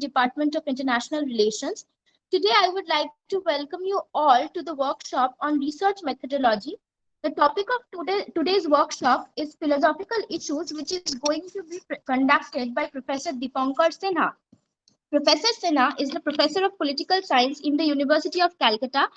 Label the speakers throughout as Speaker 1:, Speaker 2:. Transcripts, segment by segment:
Speaker 1: Department of International Relations. Today, I would like to welcome you all to the workshop on research methodology. The topic of today's workshop is philosophical issues, which is going to be conducted by Professor Dipankar Sinha. Professor Sinha is the professor of political science in the University of Calcutta.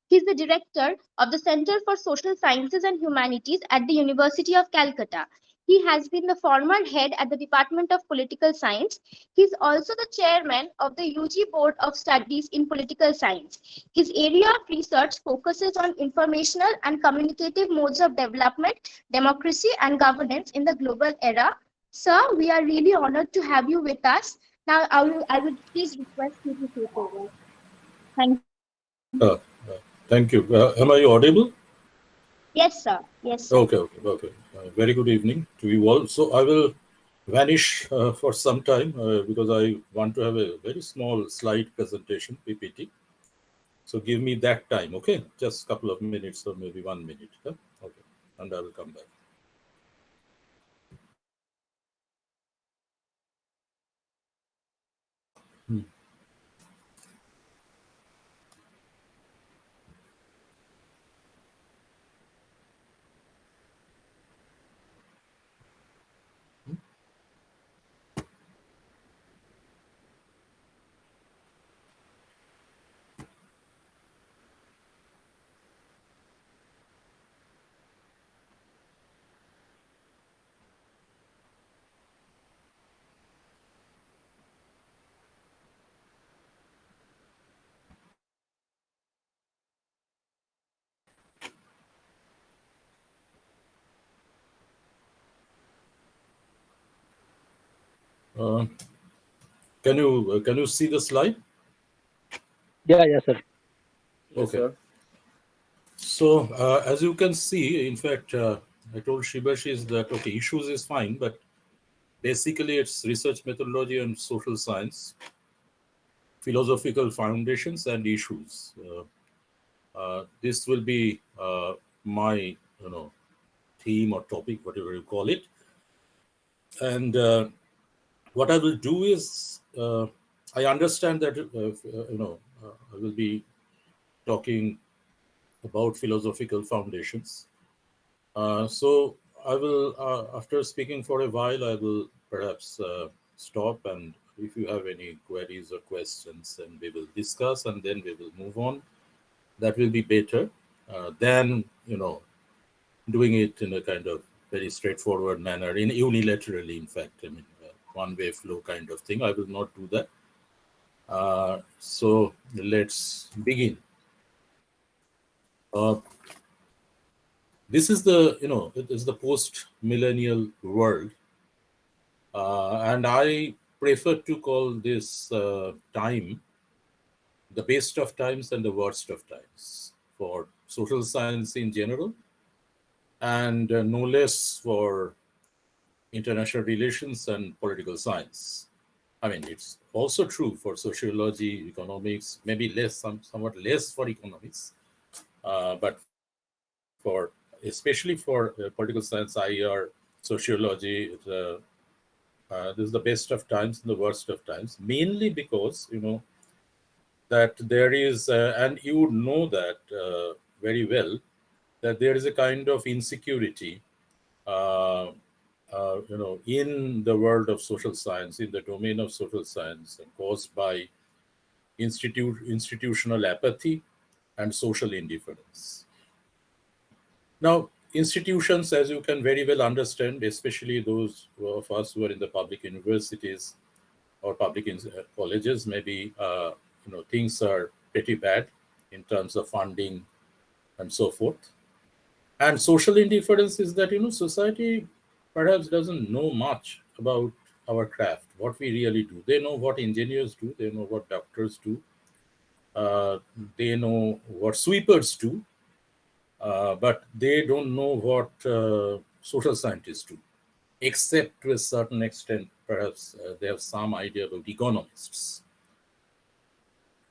Speaker 1: He is the director of the Center for Social Sciences and Humanities at the University of Calcutta. He has been the former head at the Department of Political Science. He is also the chairman of the UG Board of Studies in Political Science. His area of research focuses on informational and communicative modes of development, democracy, and governance in the global era. Sir, we are really honored to have you with us. Now, I would please request you to take over. Thank you.
Speaker 2: Thank you. Am I audible?
Speaker 1: Yes, sir. Yes, sir.
Speaker 2: Okay. Very good evening to you all. So I will vanish for some time because I want to have a very small slide presentation, PPT. So give me that time, okay? Just a couple of minutes or maybe 1 minute. Huh? Okay, and I will come back. Can you see the slide?
Speaker 3: Yeah, sir.
Speaker 2: Okay. Yes, so as you can see, in fact, I told Shibashis that okay, issues is fine, but basically it's research methodology and social science, philosophical foundations and issues. This will be my theme or topic, whatever you call it. And what I will do is I understand that I will be talking about philosophical foundations. So I will, after speaking for a while, I will perhaps stop, and if you have any queries or questions, then we will discuss, and then we will move on. That will be better than doing it in a kind of very straightforward manner, in unilaterally. In fact, I mean, one-way flow kind of thing. I will not do that. So let's begin. This is the it is the post-millennial world, and I prefer to call this time the best of times and the worst of times for social science in general, and no less for international relations and political science. I mean, it's also true for sociology, economics, maybe somewhat less for economics, but for especially for political science, JAIR, sociology, this is the best of times and the worst of times, mainly because that there is, and you would know that very well, that there is a kind of insecurity, in the world of social science, in the domain of social science, caused by institutional apathy and social indifference. Now, institutions, as you can very well understand, especially those of us who are in the public universities or public colleges, maybe things are pretty bad in terms of funding and so forth. And social indifference is that society perhaps doesn't know much about our craft, what we really do. They know what engineers do, they know what doctors do, they know what sweepers do, but they don't know what social scientists do, except to a certain extent, perhaps they have some idea about economists.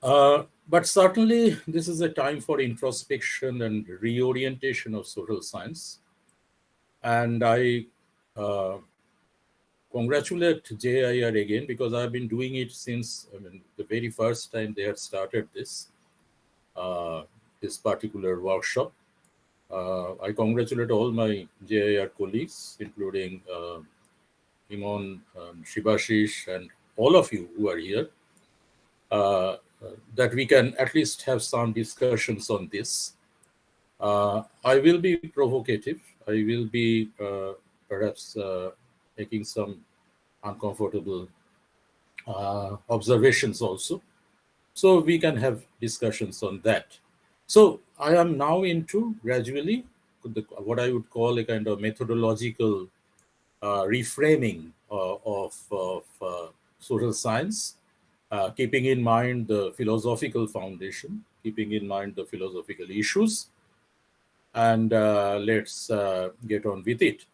Speaker 2: But certainly, this is a time for introspection and reorientation of social science. And I congratulate JAIR again, because I've been doing it since the very first time they had started this particular workshop. I congratulate all my JAIR colleagues, including Imon, Shibashish, and all of you who are here, that we can at least have some discussions on this. I will be provocative. I will be perhaps making some uncomfortable observations also. So we can have discussions on that. So I am now into gradually what I would call a kind of methodological reframing of social science, keeping in mind the philosophical foundation, keeping in mind the philosophical issues, and let's get on with it.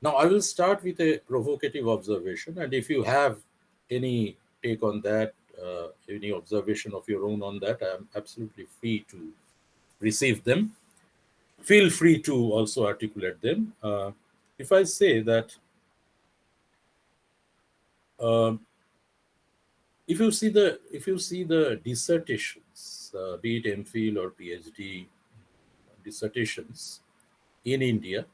Speaker 2: Now, I will start with a provocative observation, and if you have any take on that, any observation of your own on that, I am absolutely free to receive them. Feel free to also articulate them. If I say that, if you see the dissertations, be it MPhil or PhD dissertations in India,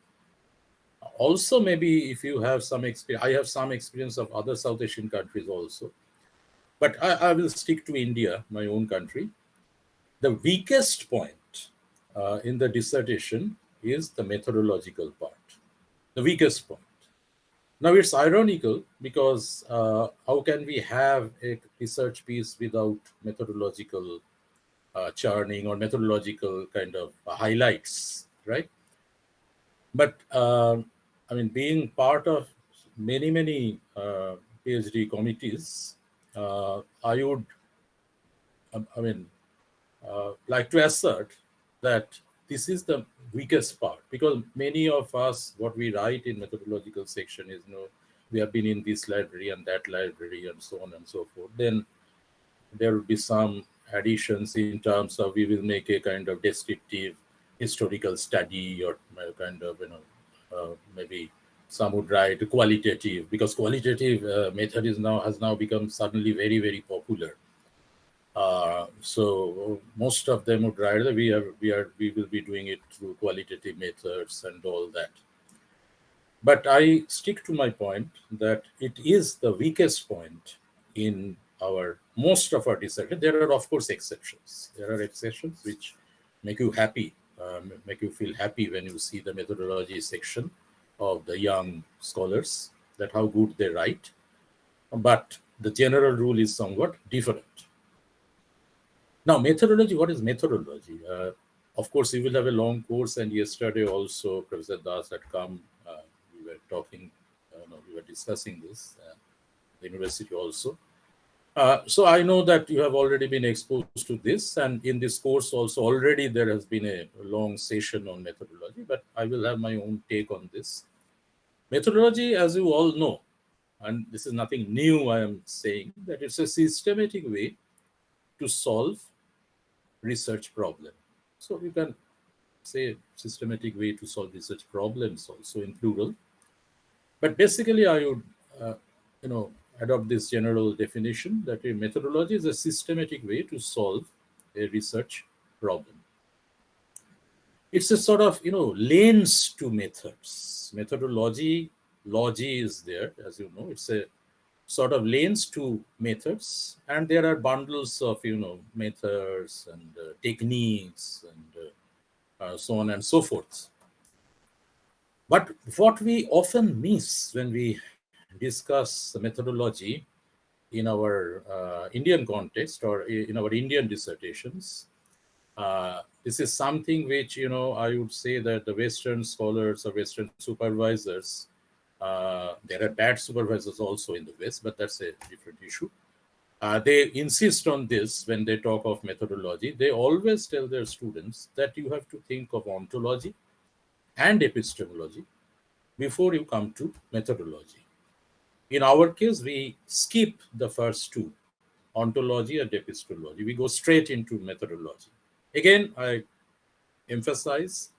Speaker 2: also maybe if you have some experience, I have some experience of other South Asian countries also, but I will stick to India, my own country. The weakest point in the dissertation is the methodological part, the weakest point. Now it's ironical because how can we have a research piece without methodological churning or methodological kind of highlights, right? But I mean, being part of many PhD committees, I would, like to assert that this is the weakest part, because many of us, what we write in methodological section is, we have been in this library and that library and so on and so forth. Then there will be some additions in terms of we will make a kind of descriptive historical study, or kind of, maybe some would write qualitative, because qualitative method has now become suddenly very popular. So most of them would write that we will be doing it through qualitative methods and all that. But I stick to my point that it is the weakest point in most of our dissertation. There are of course exceptions. There are exceptions which make you happy, make you feel happy when you see the methodology section of the young scholars, that how good they write. But the general rule is somewhat different. Now, methodology, what is methodology? Of course, you will have a long course, and yesterday also Professor Das had come. We were talking, we were discussing this, the university also. So I know that you have already been exposed to this, and in this course also already there has been a long session on methodology, but I will have my own take on this. Methodology, as you all know, and this is nothing new I am saying, that it's a systematic way to solve research problem. So you can say systematic way to solve research problems also in plural. But basically I would, adopt this general definition that a methodology is a systematic way to solve a research problem. It's a sort of, lens to methods. Methodology is there, as you know. It's a sort of lens to methods, and there are bundles of, methods and techniques and so on and so forth. But what we often miss when we discuss methodology in our Indian context or in our Indian dissertations, this is something which, I would say that the Western scholars or Western supervisors, there are bad supervisors also in the West, but that's a different issue. They insist on this when they talk of methodology. They always tell their students that you have to think of ontology and epistemology before you come to methodology. In our case, we skip the first two, ontology and epistemology. We go straight into methodology. Again, I emphasize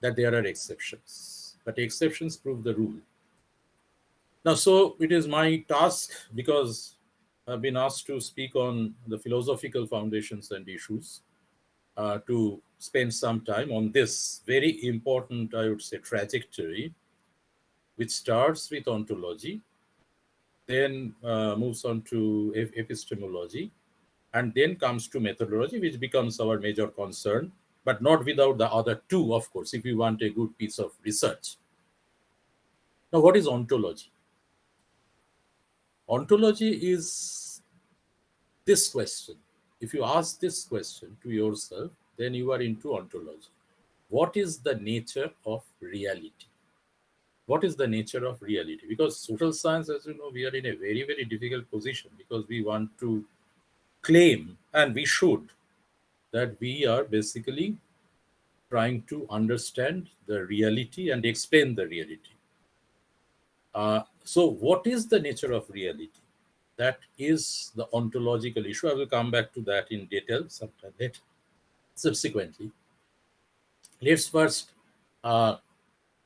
Speaker 2: that there are exceptions, but exceptions prove the rule. Now, so it is my task, because I've been asked to speak on the philosophical foundations and issues, to spend some time on this very important, I would say, trajectory, which starts with ontology, then moves on to epistemology, and then comes to methodology, which becomes our major concern, but not without the other two, of course, if you want a good piece of research. Now, what is ontology? Ontology is this question. If you ask this question to yourself, then you are into ontology. What is the nature of reality? What is the nature of reality? Because social science, as you know, we are in a very, very difficult position, because we want to claim, and we should, that we are basically trying to understand the reality and explain the reality. So, what is the nature of reality? That is the ontological issue. I will come back to that in detail sometime later. Subsequently, let's first have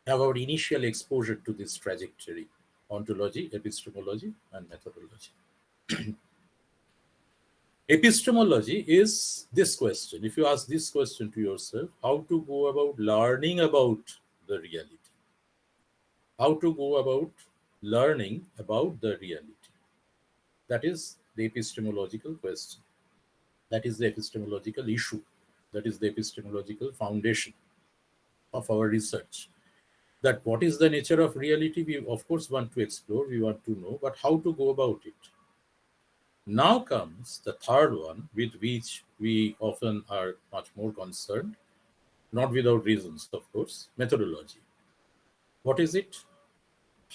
Speaker 2: our initial exposure to this trajectory: ontology, epistemology, and methodology. Epistemology is this question. If you ask this question to yourself, how to go about learning about the reality? How to go about learning about the reality? That is the epistemological question. That is the epistemological issue. That is the epistemological foundation of our research. That what is the nature of reality, we of course want to explore, we want to know, but how to go about it? Now comes the third one, with which we often are much more concerned, not without reasons, of course: methodology. What is it?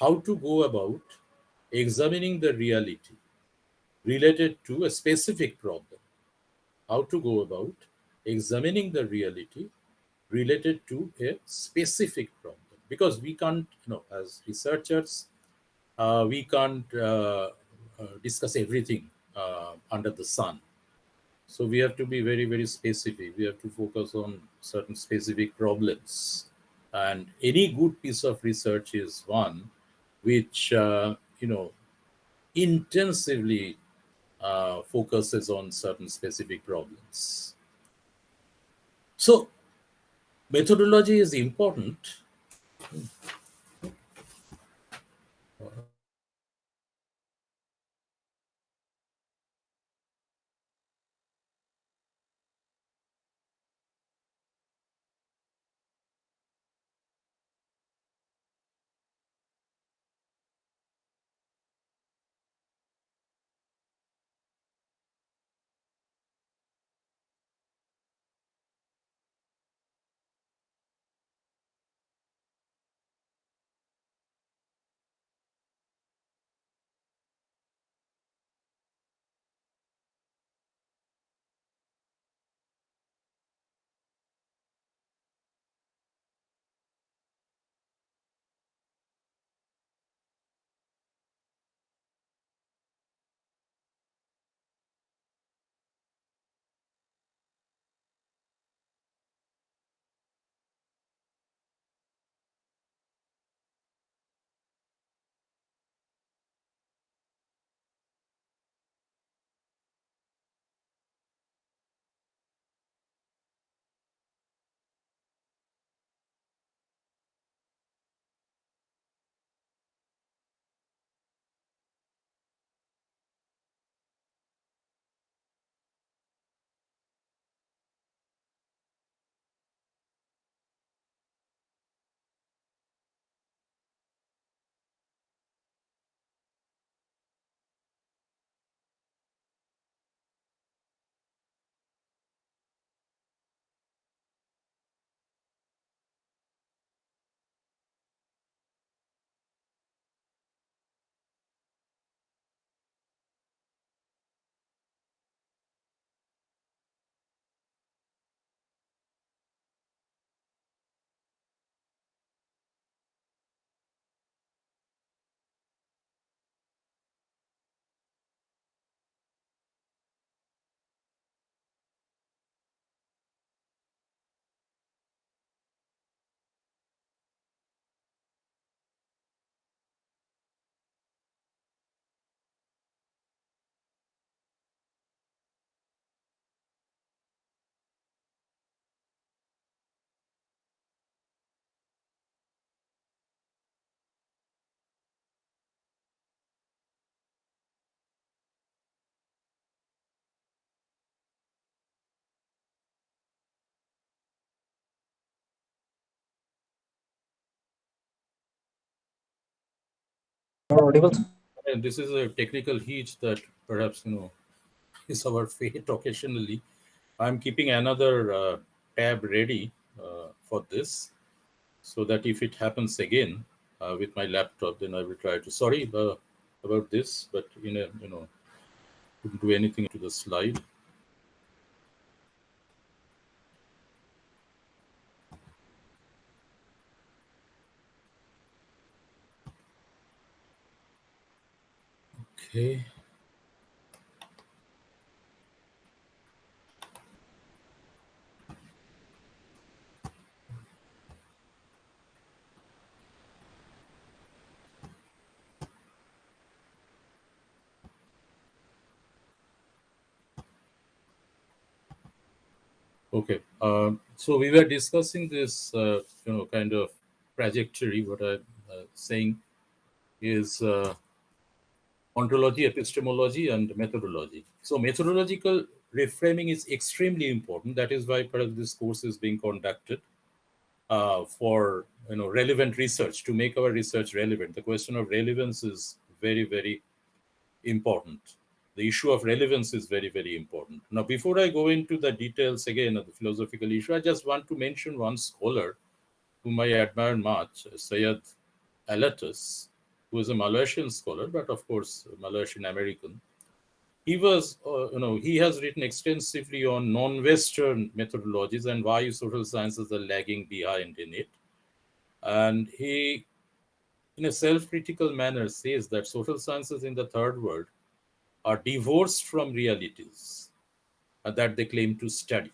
Speaker 2: How to go about examining the reality related to a specific problem. How to go about examining the reality related to a specific problem. Because we can't, as researchers, we can't discuss everything under the sun. So we have to be very, very specific. We have to focus on certain specific problems. And any good piece of research is one which, intensively focuses on certain specific problems. So methodology is important.
Speaker 3: Audible, sir?
Speaker 2: And this is a technical hitch that perhaps, is our fate occasionally. I'm keeping another tab ready for this so that if it happens again with my laptop, then I will try to. Sorry about this, but couldn't do anything to the slide. Okay. Okay. So we were discussing this, kind of trajectory. What I'm saying is ontology, epistemology, and methodology. So methodological reframing is extremely important. That is why perhaps this course is being conducted for relevant research, to make our research relevant. The question of relevance is very, very important. The issue of relevance is very, very important. Now, before I go into the details again of the philosophical issue, I just want to mention one scholar whom I admire much, Syed Alatus, who is a Malaysian scholar, but of course, Malaysian American. He has written extensively on non-Western methodologies and why social sciences are lagging behind in it. And he, in a self-critical manner, says that social sciences in the third world are divorced from realities that they claim to study.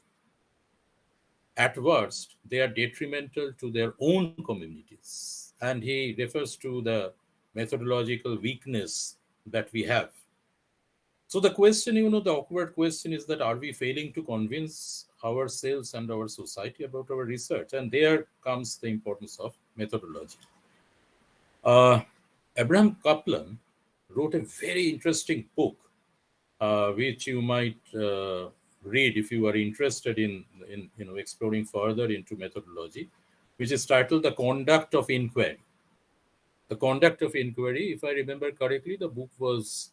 Speaker 2: At worst, they are detrimental to their own communities. And he refers to the methodological weakness that we have. So the question, the awkward question is that are we failing to convince ourselves and our society about our research? And there comes the importance of methodology. Abraham Kaplan wrote a very interesting book, which you might read if you are interested in exploring further into methodology, which is titled "The Conduct of Inquiry." The Conduct of Inquiry, if I remember correctly, the book was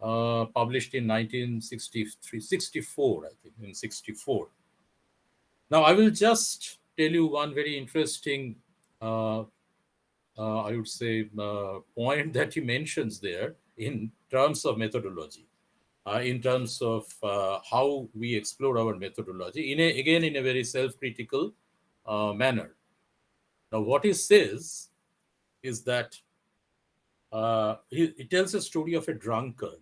Speaker 2: published in 1964, I think, in 64. Now, I will just tell you one very interesting, I would say, point that he mentions there in terms of methodology, in terms of how we explore our methodology, again, in a very self-critical manner. Now, what he says is that he tells a story of a drunkard.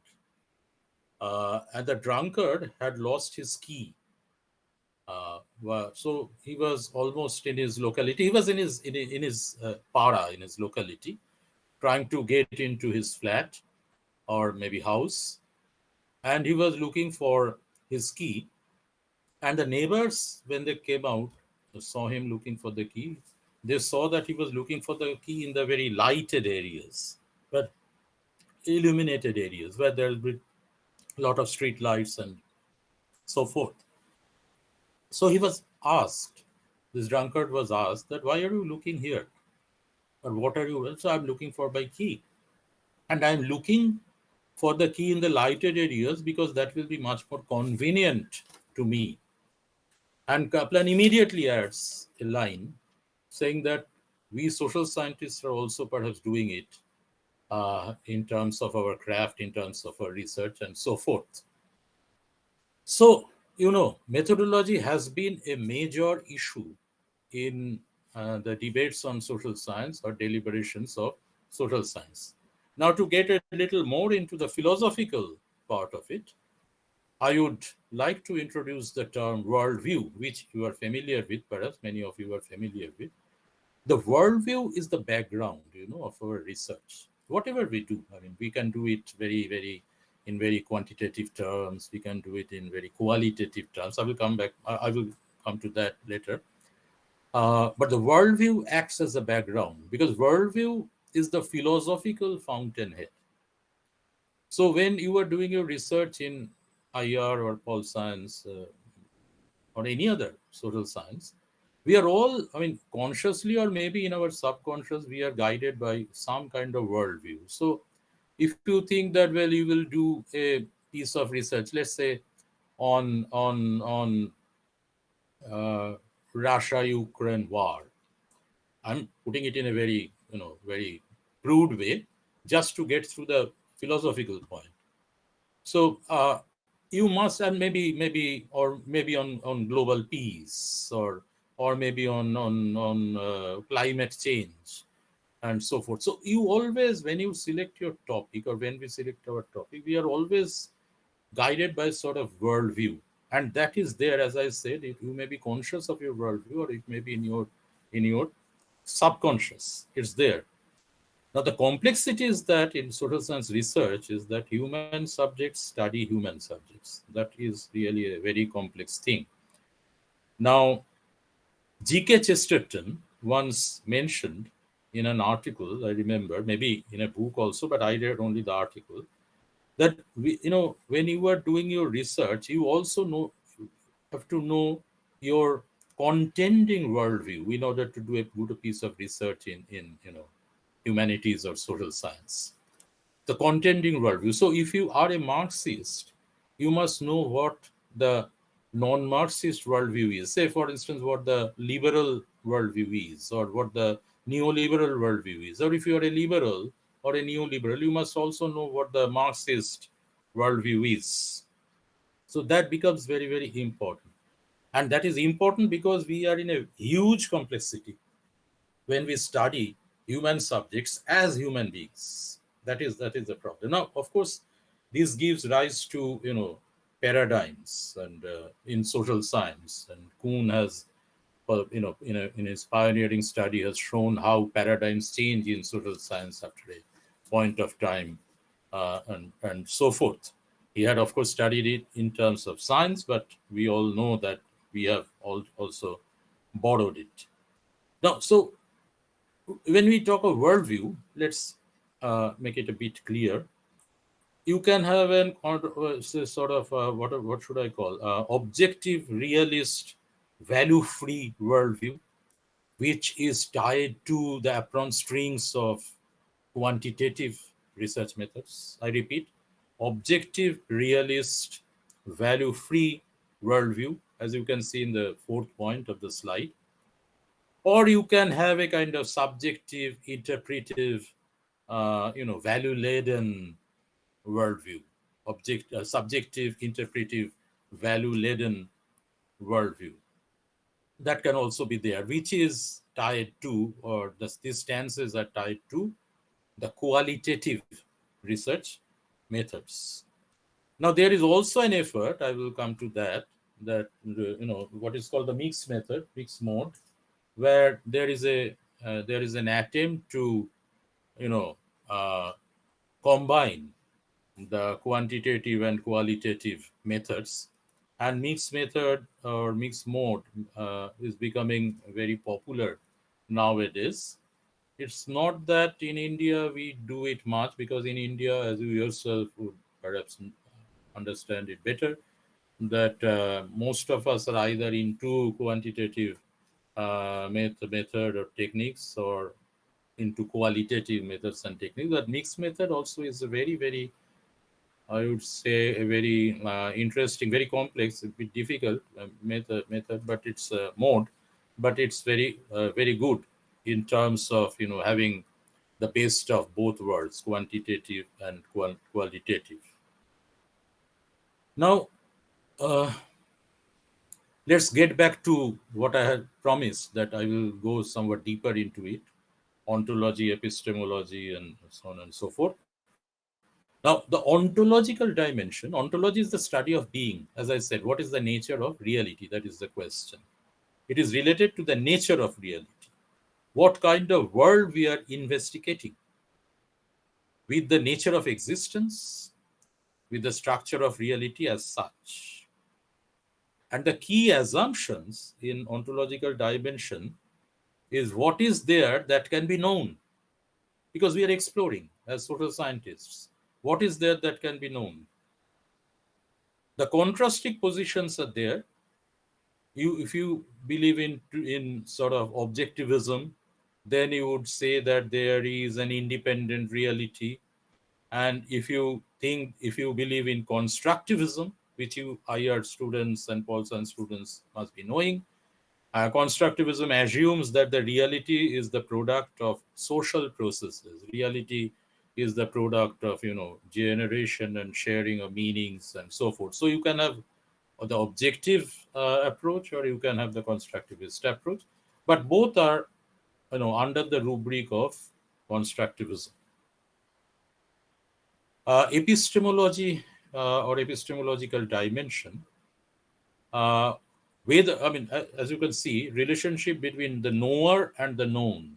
Speaker 2: And the drunkard had lost his key. So he was almost in his locality. He was in his para, in his locality, trying to get into his flat or maybe house. And he was looking for his key. And the neighbors, when they came out, saw him looking for the key. They saw that he was looking for the key in the very lighted areas, but illuminated areas where there will be a lot of street lights and so forth. So he was asked, this drunkard was asked that, why are you looking here? Or what are you? So I'm looking for my key. And I'm looking for the key in the lighted areas because that will be much more convenient to me. And Kaplan immediately adds a line saying that we social scientists are also perhaps doing it in terms of our craft, in terms of our research, and so forth. So, methodology has been a major issue in the debates on social science or deliberations of social science. Now, to get a little more into the philosophical part of it, I would like to introduce the term worldview, which you are familiar with, perhaps many of you are familiar with. The worldview is the background, of our research. Whatever we do, I mean, we can do it very, very in very quantitative terms. We can do it in very qualitative terms. I will come back. I will come to that later. But the worldview acts as a background because worldview is the philosophical fountainhead. So when you are doing your research in IR or pol science or any other social science, We are all, I mean, consciously or maybe in our subconscious, we are guided by some kind of worldview. So if you think that, well, you will do a piece of research, let's say on uh, Russia-Ukraine war. I'm putting it in a very, very crude way, just to get through the philosophical point. So you must, and maybe on global peace, or maybe on climate change and so forth. So you always, when you select your topic, or when we select our topic, we are always guided by sort of worldview, and that is there. As I said, you may be conscious of your worldview, or it may be in your subconscious. It's there. Now, the complexity is that in social science research is that human subjects study human subjects. That is really a very complex thing. Now, G.K. Chesterton once mentioned in an article, I remember, maybe in a book also, but I read only the article, that when you are doing your research, you also have to know your contending worldview in order to do a good piece of research in humanities or social science. The contending worldview. So if you are a Marxist, you must know what the non-Marxist worldview is. Say, for instance, what the liberal worldview is, or what the neoliberal worldview is. Or if you are a liberal or a neoliberal, you must also know what the Marxist worldview is. So that becomes very, very important. And that is important because we are in a huge complexity when we study human subjects as human beings. That is the problem. Now, of course, this gives rise to paradigms, and in social science, and Kuhn has, well, in his pioneering study, has shown how paradigms change in social science after a point of time, and so forth. He had, of course, studied it in terms of science, but we all know that we have also borrowed it. Now, so when we talk of worldview, let's make it a bit clear. You can have an sort of what should I call objective, realist, value-free worldview, which is tied to the apron strings of quantitative research methods. I repeat, objective, realist, value-free worldview, as you can see in the fourth point of the slide. Or you can have a kind of subjective, interpretive, value-laden worldview, subjective, interpretive, value-laden worldview. That can also be there, which is tied to, or these stances are tied to the qualitative research methods. Now, there is also an effort, I will come to that what is called the mixed method, mixed mode, where there is an attempt to you know uh, combine the quantitative and qualitative methods. And mixed method or mixed mode is becoming very popular nowadays. It's not that in India we do it much, because in India, as you yourself would perhaps understand it better, that most of us are either into quantitative method or techniques, or into qualitative methods and techniques. But mixed method also is a very, very, I would say, a very interesting, very complex, a bit difficult method, but it's a mode, but it's very good in terms of having the best of both worlds, quantitative and qualitative. Now, uh, let's get back to what I had promised, that I will go somewhat deeper into it: ontology, epistemology, and so on and so forth. Now, the ontological dimension, ontology is the study of being. As I said, what is the nature of reality? That is the question. It is related to the nature of reality. What kind of world we are investigating, with the nature of existence, with the structure of reality as such. And the key assumptions in ontological dimension is what is there that can be known, because we are exploring as social scientists. What is there that can be known? The contrasting positions are there. if you believe in sort of objectivism, then you would say that there is an independent reality. And if you believe in constructivism, which you IR students and Pol Science students must be knowing, constructivism assumes that the reality is the product of social processes. Reality is the product of generation and sharing of meanings and so forth. So you can have the objective approach, or you can have the constructivist approach, but both are under the rubric of constructivism. Epistemology or epistemological dimension, as you can see, relationship between the knower and the known.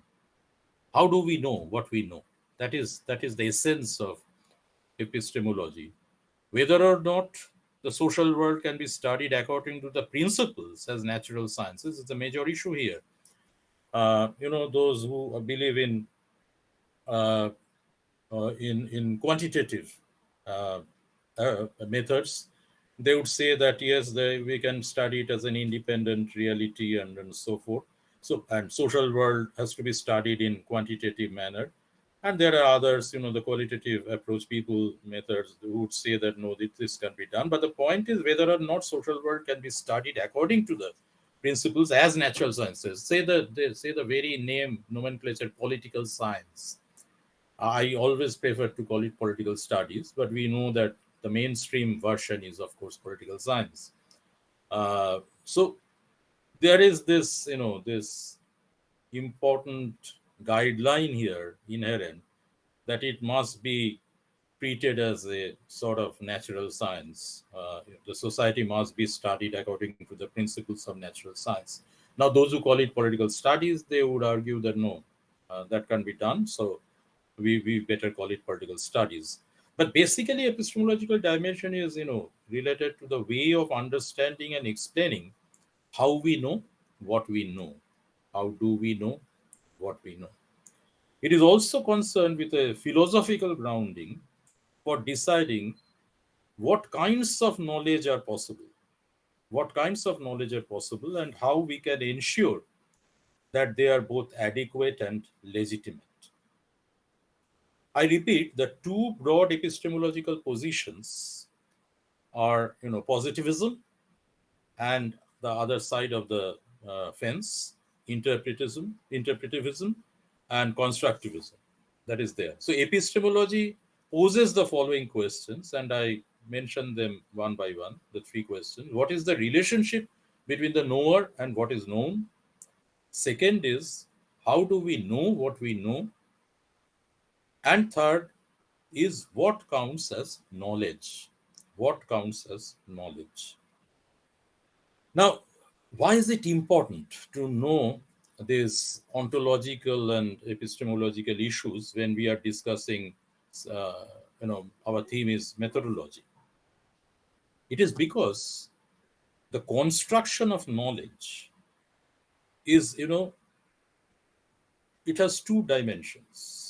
Speaker 2: How do we know what we know? That is the essence of epistemology. Whether or not the social world can be studied according to the principles as natural sciences is a major issue here. Those who believe uh, in quantitative uh, methods, they would say that yes, we can study it as an independent reality and so forth. So, and social world has to be studied in quantitative manner. And there are others, the qualitative approach people methods who would say that no, this can be done. But the point is whether or not social world can be studied according to the principles as natural sciences. Say the very name nomenclature political science. I always prefer to call it political studies, but we know that the mainstream version is, of course, political science. So there is this, this important guideline here inherent, that it must be treated as a sort of natural science. The society must be studied according to the principles of natural science. Now, those who call it political studies, they would argue that no, that can be done. So we better call it political studies. But basically, epistemological dimension is, related to the way of understanding and explaining how we know what we know. How do we know what we know? It is also concerned with a philosophical grounding for deciding what kinds of knowledge are possible, and how we can ensure that they are both adequate and legitimate. I repeat, the two broad epistemological positions are, positivism, and the other side of the fence, interpretivism, and constructivism. That is there. So epistemology poses the following questions, and I mention them one by one, the three questions. What is the relationship between the knower and what is known? Second is, how do we know what we know? And third is, what counts as knowledge? What counts as knowledge? Now, why is it important to know these ontological and epistemological issues when we are discussing, uh, our theme is methodology? It is because the construction of knowledge is, it has two dimensions.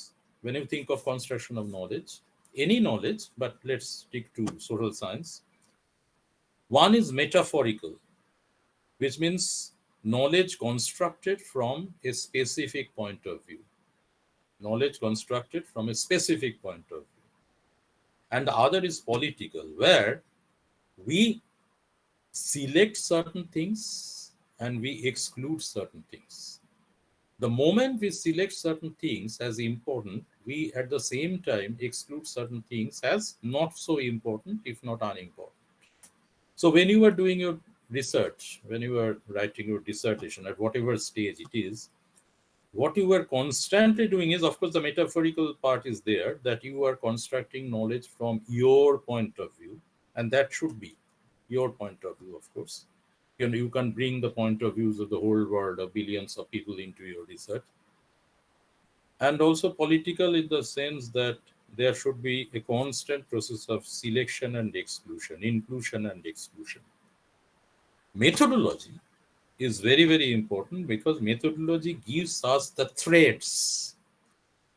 Speaker 2: When you think of construction of knowledge, any knowledge, but let's stick to social science, one is metaphorical, which means knowledge constructed from a specific point of view. Knowledge constructed from a specific point of view. And the other is political, where we select certain things and we exclude certain things. The moment we select certain things as important, we at the same time exclude certain things as not so important, if not unimportant. So when you are doing your research, when you are writing your dissertation, at whatever stage it is, what you are constantly doing is, of course, the metaphorical part is there, that you are constructing knowledge from your point of view, and that should be your point of view, of course. You can bring the point of views of the whole world, of billions of people into your research. And also political in the sense that there should be a constant process of selection and exclusion, inclusion and exclusion. Methodology is very, very important because methodology gives us the threads,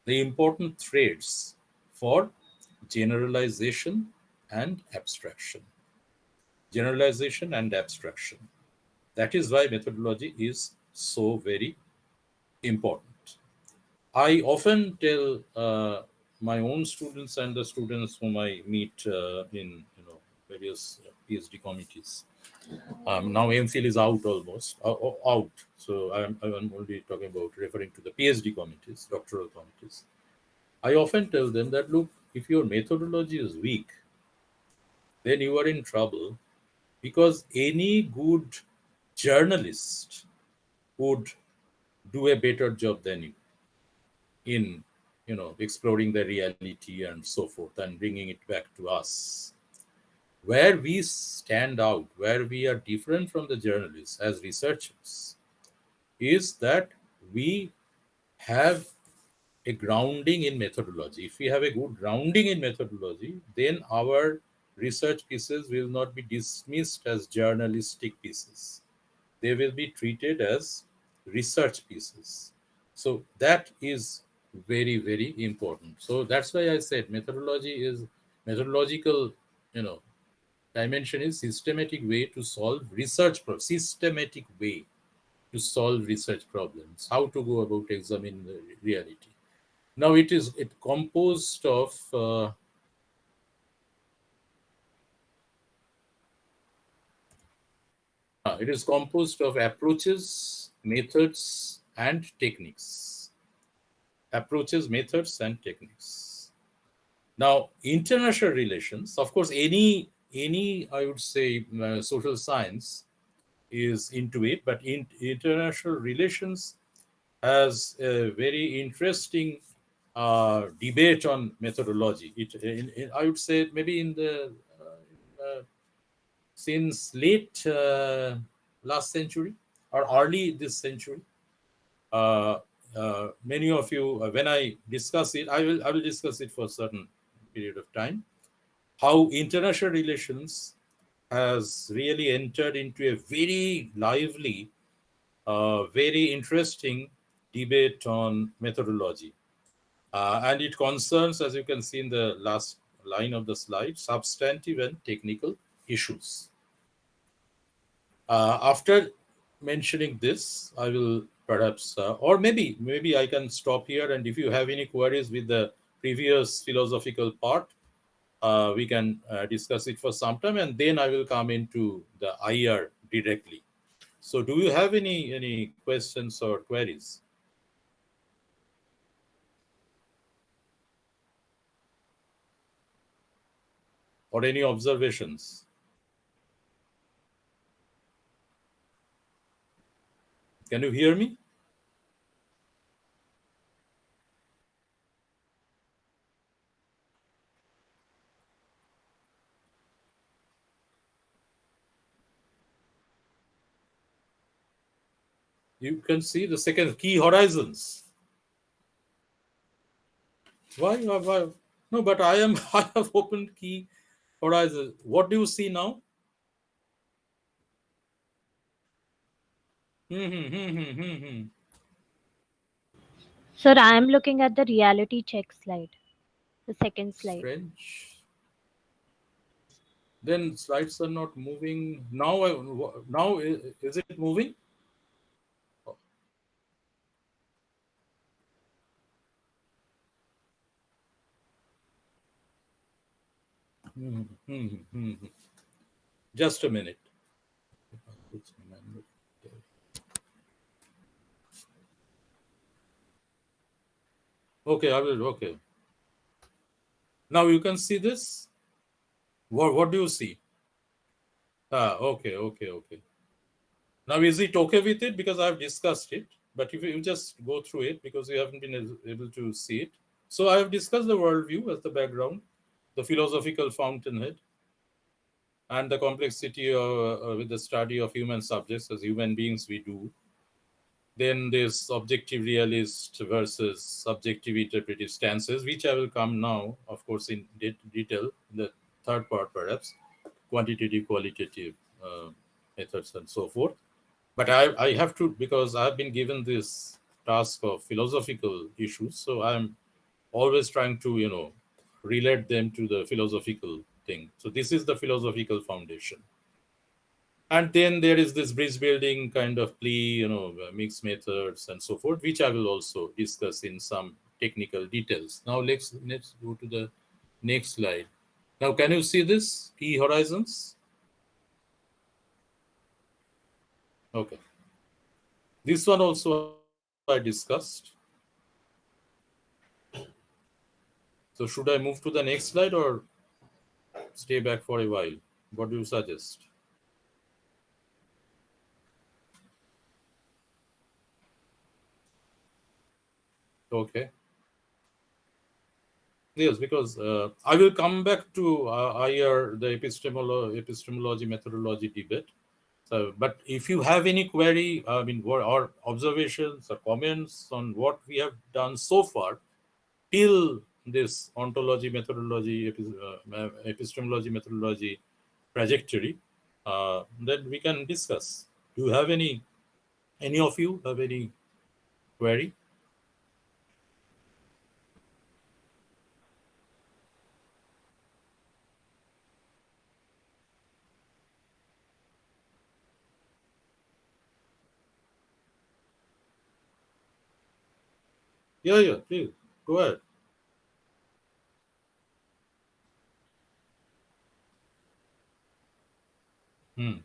Speaker 2: the important threads for generalization and abstraction. Generalization and abstraction. That is why methodology is so very important. I often tell my own students and the students whom I meet in various PhD committees. Now MPhil is out almost out, so I'm only talking about referring to the PhD committees, doctoral committees. I often tell them that look, if your methodology is weak, then you are in trouble, because any good journalist would do a better job than you in exploring the reality and so forth and bringing it back to us. Where we stand out, where we are different from the journalists as researchers, is that we have a grounding in methodology. If we have a good grounding in methodology, then our research pieces will not be dismissed as journalistic pieces. They will be treated as research pieces. So that is very, very important. So that's why I said methodology is methodological, dimension is systematic way to solve systematic way to solve research problems, how to go about examining the reality. Now it composed of it is composed of approaches, methods, and techniques. Approaches, methods, and techniques. Now, international relations, of course, any I would say social science is into it, but international relations has a very interesting debate on methodology. I would say maybe in the since late last century or early this century. Many of you, when I discuss it, I will discuss it for a certain period of time. How international relations has really entered into a very lively, very interesting debate on methodology. And it concerns, as you can see in the last line of the slide, substantive and technical issues. After mentioning this, I will perhaps, or maybe I can stop here. And if you have any queries with the previous philosophical part, we can discuss it for some time, and then I will come into the IR directly. So, do you have any questions or queries? Or any observations? Can you hear me? You can see the second key horizons. Why? No, but I am. I have opened key horizons. What do you see now? Hmm.
Speaker 4: Sir, I am looking at the reality check slide, the second slide.
Speaker 2: Strange. Then slides are not moving. Now is it moving? Just a minute. Okay, I will. Okay. Now you can see this. What do you see? Okay. Now is it okay with it? Because I've discussed it. But if you just go through it, because you haven't been able to see it. So I have discussed the worldview as the background, the philosophical fountainhead, and the complexity with the study of human subjects as human beings we do. Then this objective realist versus subjective interpretive stances, which I will come now, of course, in detail, in the third part perhaps, quantitative, qualitative methods and so forth. But I have to, because I've been given this task of philosophical issues, so I'm always trying to, relate them to the philosophical thing. So this is the philosophical foundation. And then there is this bridge building kind of plea, mixed methods and so forth, which I will also discuss in some technical details. Now let's go to the next slide. Now, can you see this key horizons? Okay. This one also I discussed. So should I move to the next slide or stay back for a while? What do you suggest? Okay. Yes, because I will come back to IR, the epistemology methodology debate. So, but if you have any query, or observations or comments on what we have done so far till this ontology methodology, epistemology methodology trajectory, then we can discuss. Do you have any of you have any query? Yeah, please go ahead. Hmm.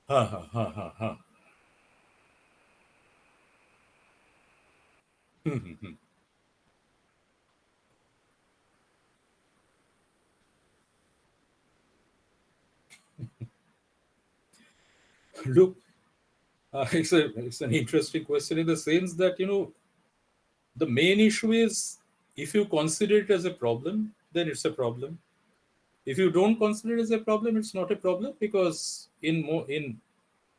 Speaker 2: Ha. Look, it's an interesting question in the sense that the main issue is if you consider it as a problem, then it's a problem. If you don't consider it as a problem, it's not a problem, because in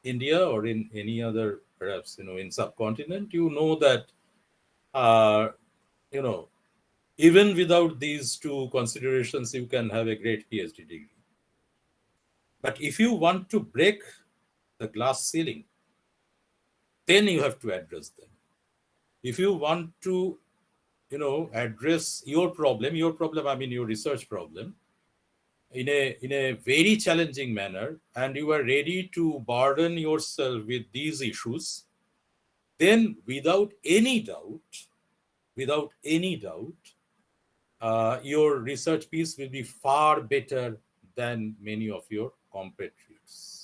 Speaker 2: India or in any other, perhaps in subcontinent, that uh, you know even without these two considerations, you can have a great PhD degree. But if you want to break the glass ceiling, then you have to address them. If you want to address your problem, I mean your research problem, in a very challenging manner, and you are ready to burden yourself with these issues, then without any doubt, your research piece will be far better than many of your compatriots.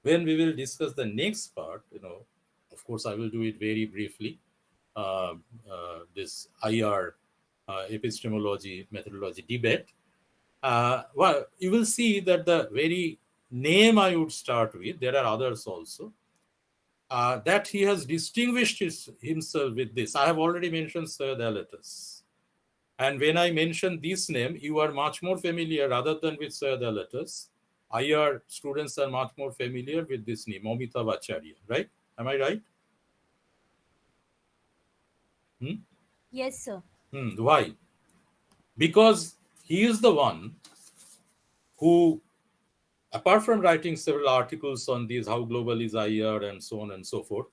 Speaker 2: When we will discuss the next part, of course, I will do it very briefly. This IR, epistemology methodology debate. Well, you will see that the very name I would start with, there are others also, that he has distinguished himself with this. I have already mentioned Syed Alatas. And when I mention this name, you are much more familiar rather than with Syed Alatas. IR students are much more familiar with this name, Amitav Acharya, right? Am I right?
Speaker 5: Yes, sir.
Speaker 2: Why? Because he is the one who, apart from writing several articles on these, how global is IR and so on and so forth,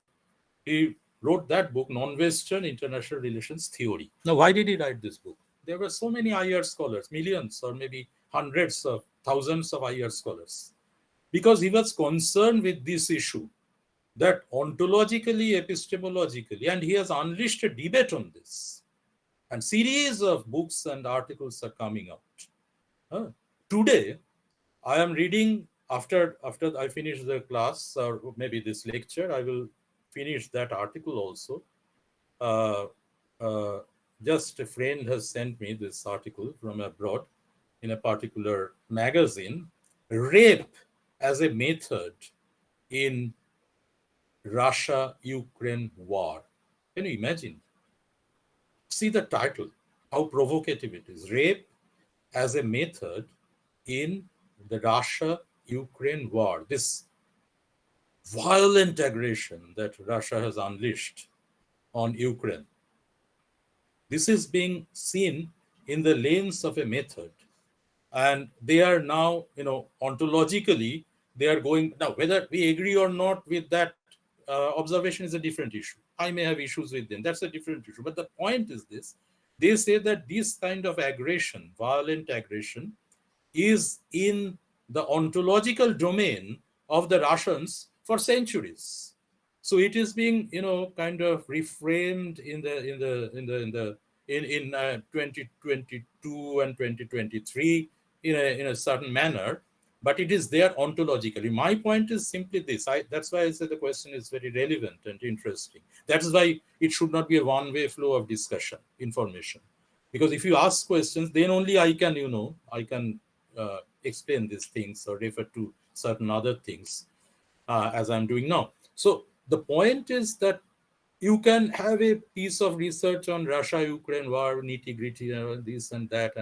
Speaker 2: he wrote that book, Non-Western International Relations Theory. Now, why did he write this book? There were so many IR scholars, millions or maybe hundreds of thousands of IR scholars, because he was concerned with this issue, that ontologically, epistemologically, and he has unleashed a debate on this. And series of books and articles are coming out. Today, I am reading, after I finish the class or maybe this lecture, I will finish that article also. Just a friend has sent me this article from abroad in a particular magazine, Rape as a Method in Russia-Ukraine War. Can you imagine? See the title, how provocative it is. Rape as a method in the Russia-Ukraine war. This violent aggression that Russia has unleashed on Ukraine. This is being seen in the lens of a method. And they are now, ontologically, they are going, now whether we agree or not with that observation is a different issue. I may have issues with them. That's a different issue. But the point is this. They say that this kind of aggression, violent aggression, is in the ontological domain of the Russians for centuries. So it is being, kind of reframed in 2022 and 2023 in a certain manner, but it is there ontologically. My point is simply this. That's why I said the question is very relevant and interesting. That is why it should not be a one-way flow of discussion, information. Because if you ask questions, then only I can explain these things or refer to certain other things as I'm doing now. So the point is that you can have a piece of research on Russia-Ukraine war, nitty-gritty, this and that,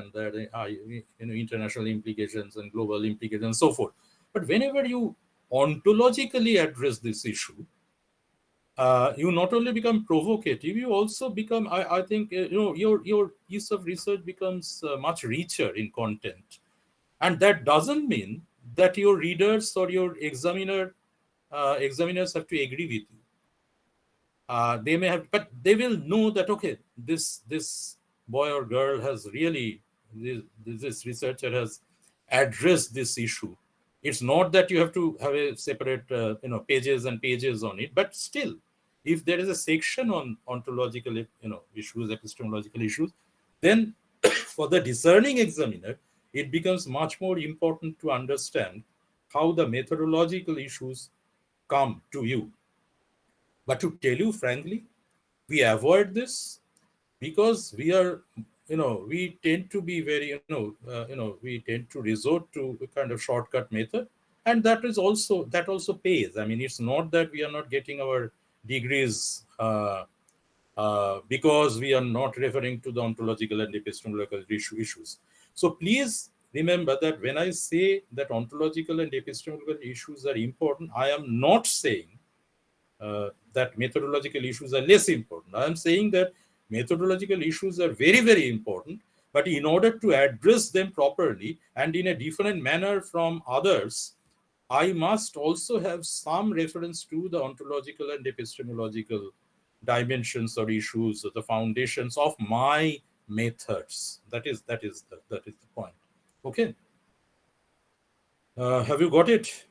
Speaker 2: international implications and global implications and so forth. But whenever you ontologically address this issue, you not only become provocative, you also become, I think, your piece of research becomes much richer in content. And that doesn't mean that your readers or your examiners have to agree with you. They may have, but they will know that, okay, this boy or girl has really, this researcher has addressed this issue. It's not that you have to have a separate, pages and pages on it, but still, if there is a section on ontological, issues, epistemological issues, then for the discerning examiner, it becomes much more important to understand how the methodological issues come to you. But to tell you frankly, we avoid this because we are, we tend to be very, we tend to resort to a kind of shortcut method, and that also pays. I mean, it's not that we are not getting our degrees because we are not referring to the ontological and epistemological issues. So please remember that when I say that ontological and epistemological issues are important, I am not saying that methodological issues are less important. I am saying that methodological issues are very, very important, but in order to address them properly and in a different manner from others, I must also have some reference to the ontological and epistemological dimensions or issues or the foundations of my methods. That is the point. Okay. Have you got it?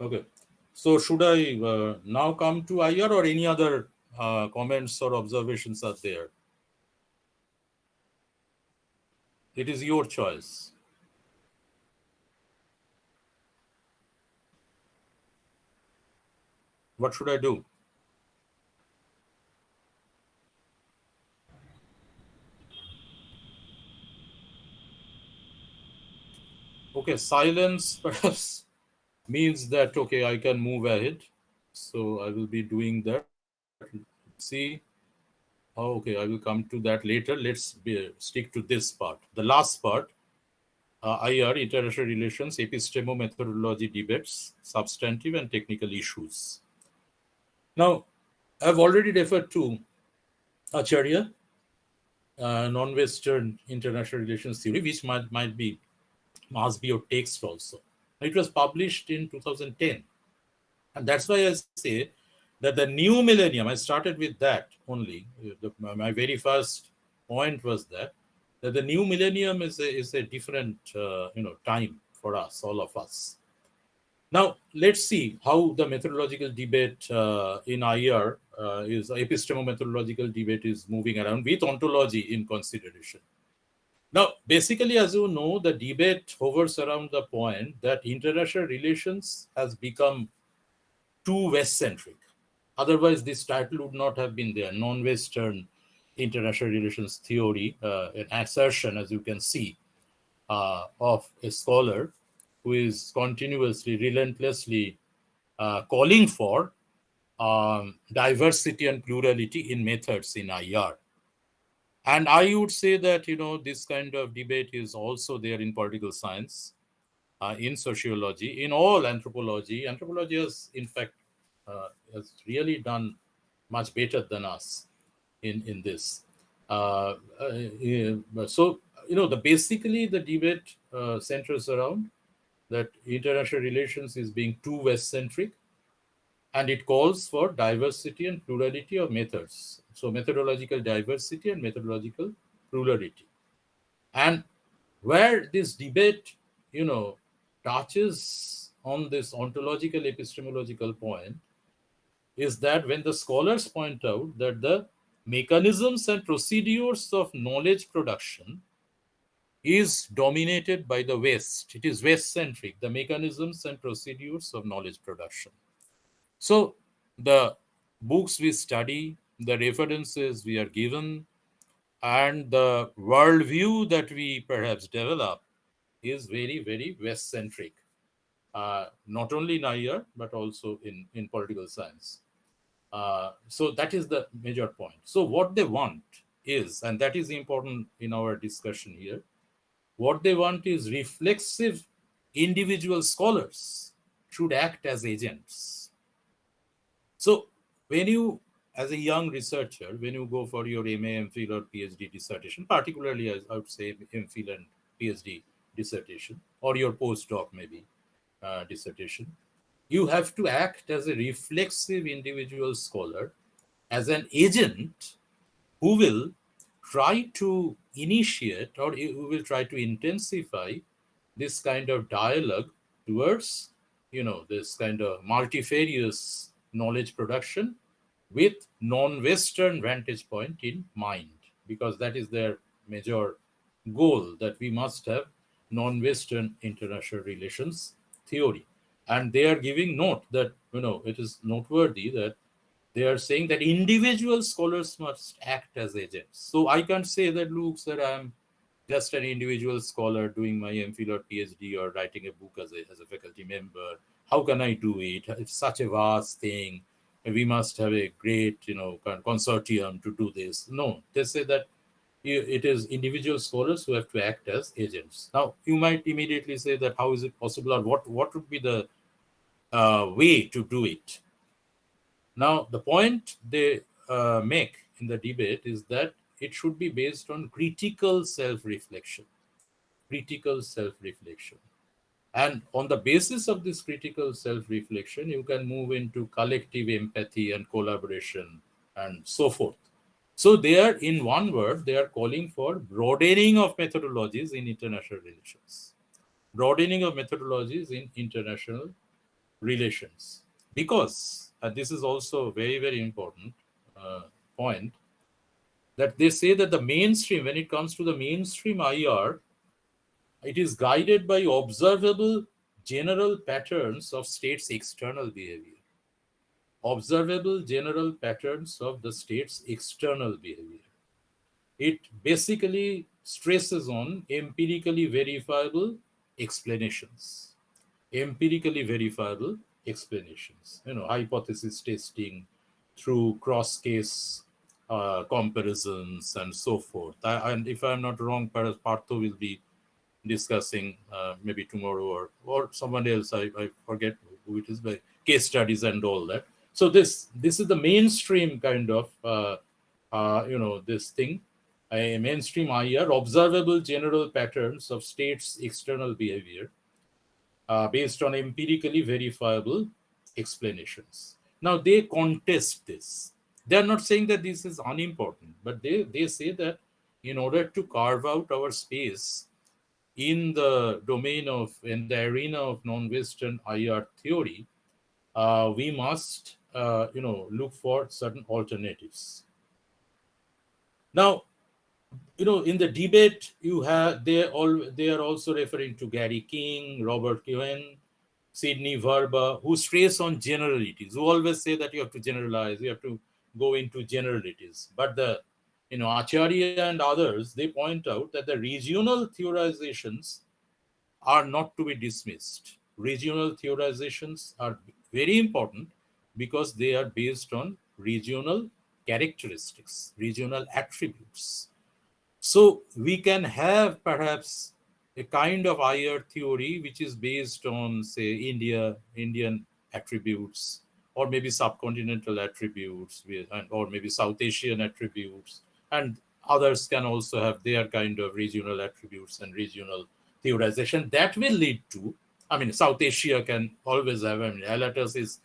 Speaker 2: Okay. So should I now come to IR or any other comments or observations are there? It is your choice. What should I do? Okay, silence perhaps means that, okay, I can move ahead. So I will be doing that. See. Oh, okay, I will come to that later. Let's stick to this part. The last part, IR, international relations, epistemo-methodology debates, substantive and technical issues. Now, I've already referred to Acharya, non-Western international relations theory, which must be your text also. It was published in 2010. And that's why I say that the new millennium, I started with that only. My very first point was that the new millennium is a different time for us, all of us. Now, let's see how the methodological debate in IR is epistemo-methodological debate is moving around with ontology in consideration. Now, basically, as you know, the debate hovers around the point that international relations has become too West-centric. Otherwise, this title would not have been there. Non-Western international relations theory, an assertion, as you can see, of a scholar who is continuously, relentlessly calling for diversity and plurality in methods in IR. And I would say that, this kind of debate is also there in political science, in sociology, in all anthropology. Anthropology has, in fact, has really done much better than us in this. So, basically the debate centers around that international relations is being too West-centric, and it calls for diversity and plurality of methods. So methodological diversity and methodological plurality. And where this debate, touches on this ontological epistemological point is that when the scholars point out that the mechanisms and procedures of knowledge production is dominated by the West. It is West-centric, the mechanisms and procedures of knowledge production. So the books we study, the references we are given, and the worldview that we perhaps develop is very, very West-centric, not only in IR, but also in political science. So that is the major point. So what they want is, and that is important in our discussion here, what they want is reflexive individual scholars should act as agents. So when you, as a young researcher, when you go for your MA, MPhil or PhD dissertation, particularly as I would say MPhil and PhD dissertation, or your postdoc maybe dissertation, you have to act as a reflexive individual scholar, as an agent who will try to initiate or who will try to intensify this kind of dialogue towards, this kind of multifarious knowledge production with non-Western vantage point in mind, because that is their major goal, that we must have non-Western international relations theory. And they are giving note that, it is noteworthy that they are saying that individual scholars must act as agents. So I can't say that, look, sir, I'm just an individual scholar doing my MPhil or PhD or writing a book as a faculty member. How can I do it? It's such a vast thing. We must have a great, consortium to do this. No, they say that it is individual scholars who have to act as agents. Now, you might immediately say that how is it possible, or what would be the way to do it? Now, the point they make in the debate is that it should be based on critical self-reflection. Critical self-reflection. And on the basis of this critical self-reflection, you can move into collective empathy and collaboration and so forth. So they are, in one word, they are calling for broadening of methodologies in international relations. Broadening of methodologies in international relations. Because, and this is also a very, very important point, that they say that the mainstream, when it comes to the mainstream IR, it is guided by observable general patterns of states' external behavior. Observable general patterns of the state's external behavior. It basically stresses on empirically verifiable explanations. Empirically verifiable explanations. Hypothesis testing through cross-case comparisons and so forth. And if I'm not wrong, perhaps Partho will be discussing maybe tomorrow or someone else, I forget who it is, by case studies and all that. So this is the mainstream kind of this thing, a mainstream IR, observable general patterns of states' external behavior based on empirically verifiable explanations. Now they contest this. They are not saying that this is unimportant, but they say that in order to carve out our space in the domain of, in the arena of non-Western IR theory, we must, look for certain alternatives. Now, in the debate, they are also referring to Gary King, Robert Cohen, Sidney Verba, who stress on generalities, who always say that you have to generalize, you have to go into generalities. But Acharya and others, they point out that the regional theorizations are not to be dismissed. Regional theorizations are very important because they are based on regional characteristics, regional attributes. So we can have perhaps a kind of IR theory which is based on, say, Indian attributes, or maybe subcontinental attributes, or maybe South Asian attributes, and others can also have their kind of regional attributes and regional theorization. That will lead to, South Asia can always have, Hellatus is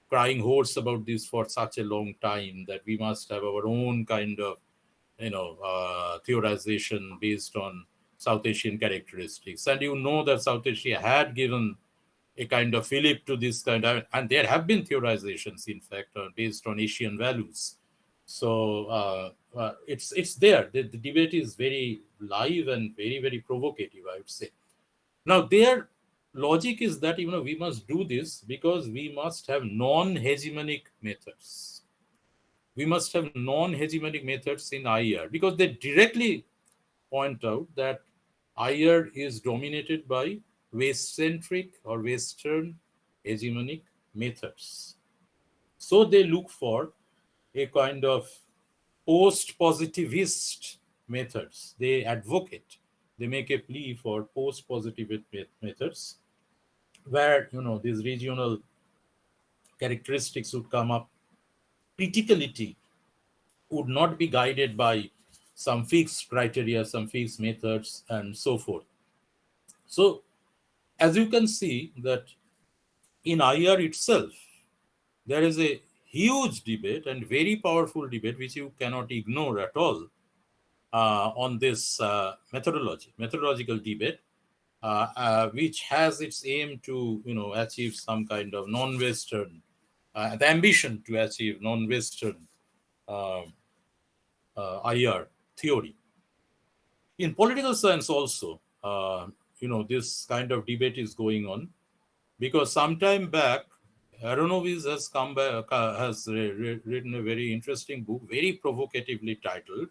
Speaker 2: crying hoarse about this for such a long time, that we must have our own kind of theorization based on South Asian characteristics. And you know that South Asia had given a kind of fillip to this kind of, and there have been theorizations, in fact, based on Asian values. So it's there. The debate is very live and very, very provocative, I would say. Now, their logic is that, we must do this because we must have non-hegemonic methods. We must have non-hegemonic methods in IR because they directly point out that IR is dominated by West-centric or Western hegemonic methods. So they look for a kind of post-positivist methods. They advocate, they make a plea for post-positivist methods where, these regional characteristics would come up. Criticality would not be guided by some fixed criteria, some fixed methods, and so forth. So, as you can see that in IR itself, there is a huge debate and very powerful debate which you cannot ignore at all on this methodological debate, which has its aim to achieve some kind of non-Western, the ambition to achieve non-Western IR theory. In political science also, this kind of debate is going on because sometime back, Aronovic has come back, has written a very interesting book, very provocatively titled.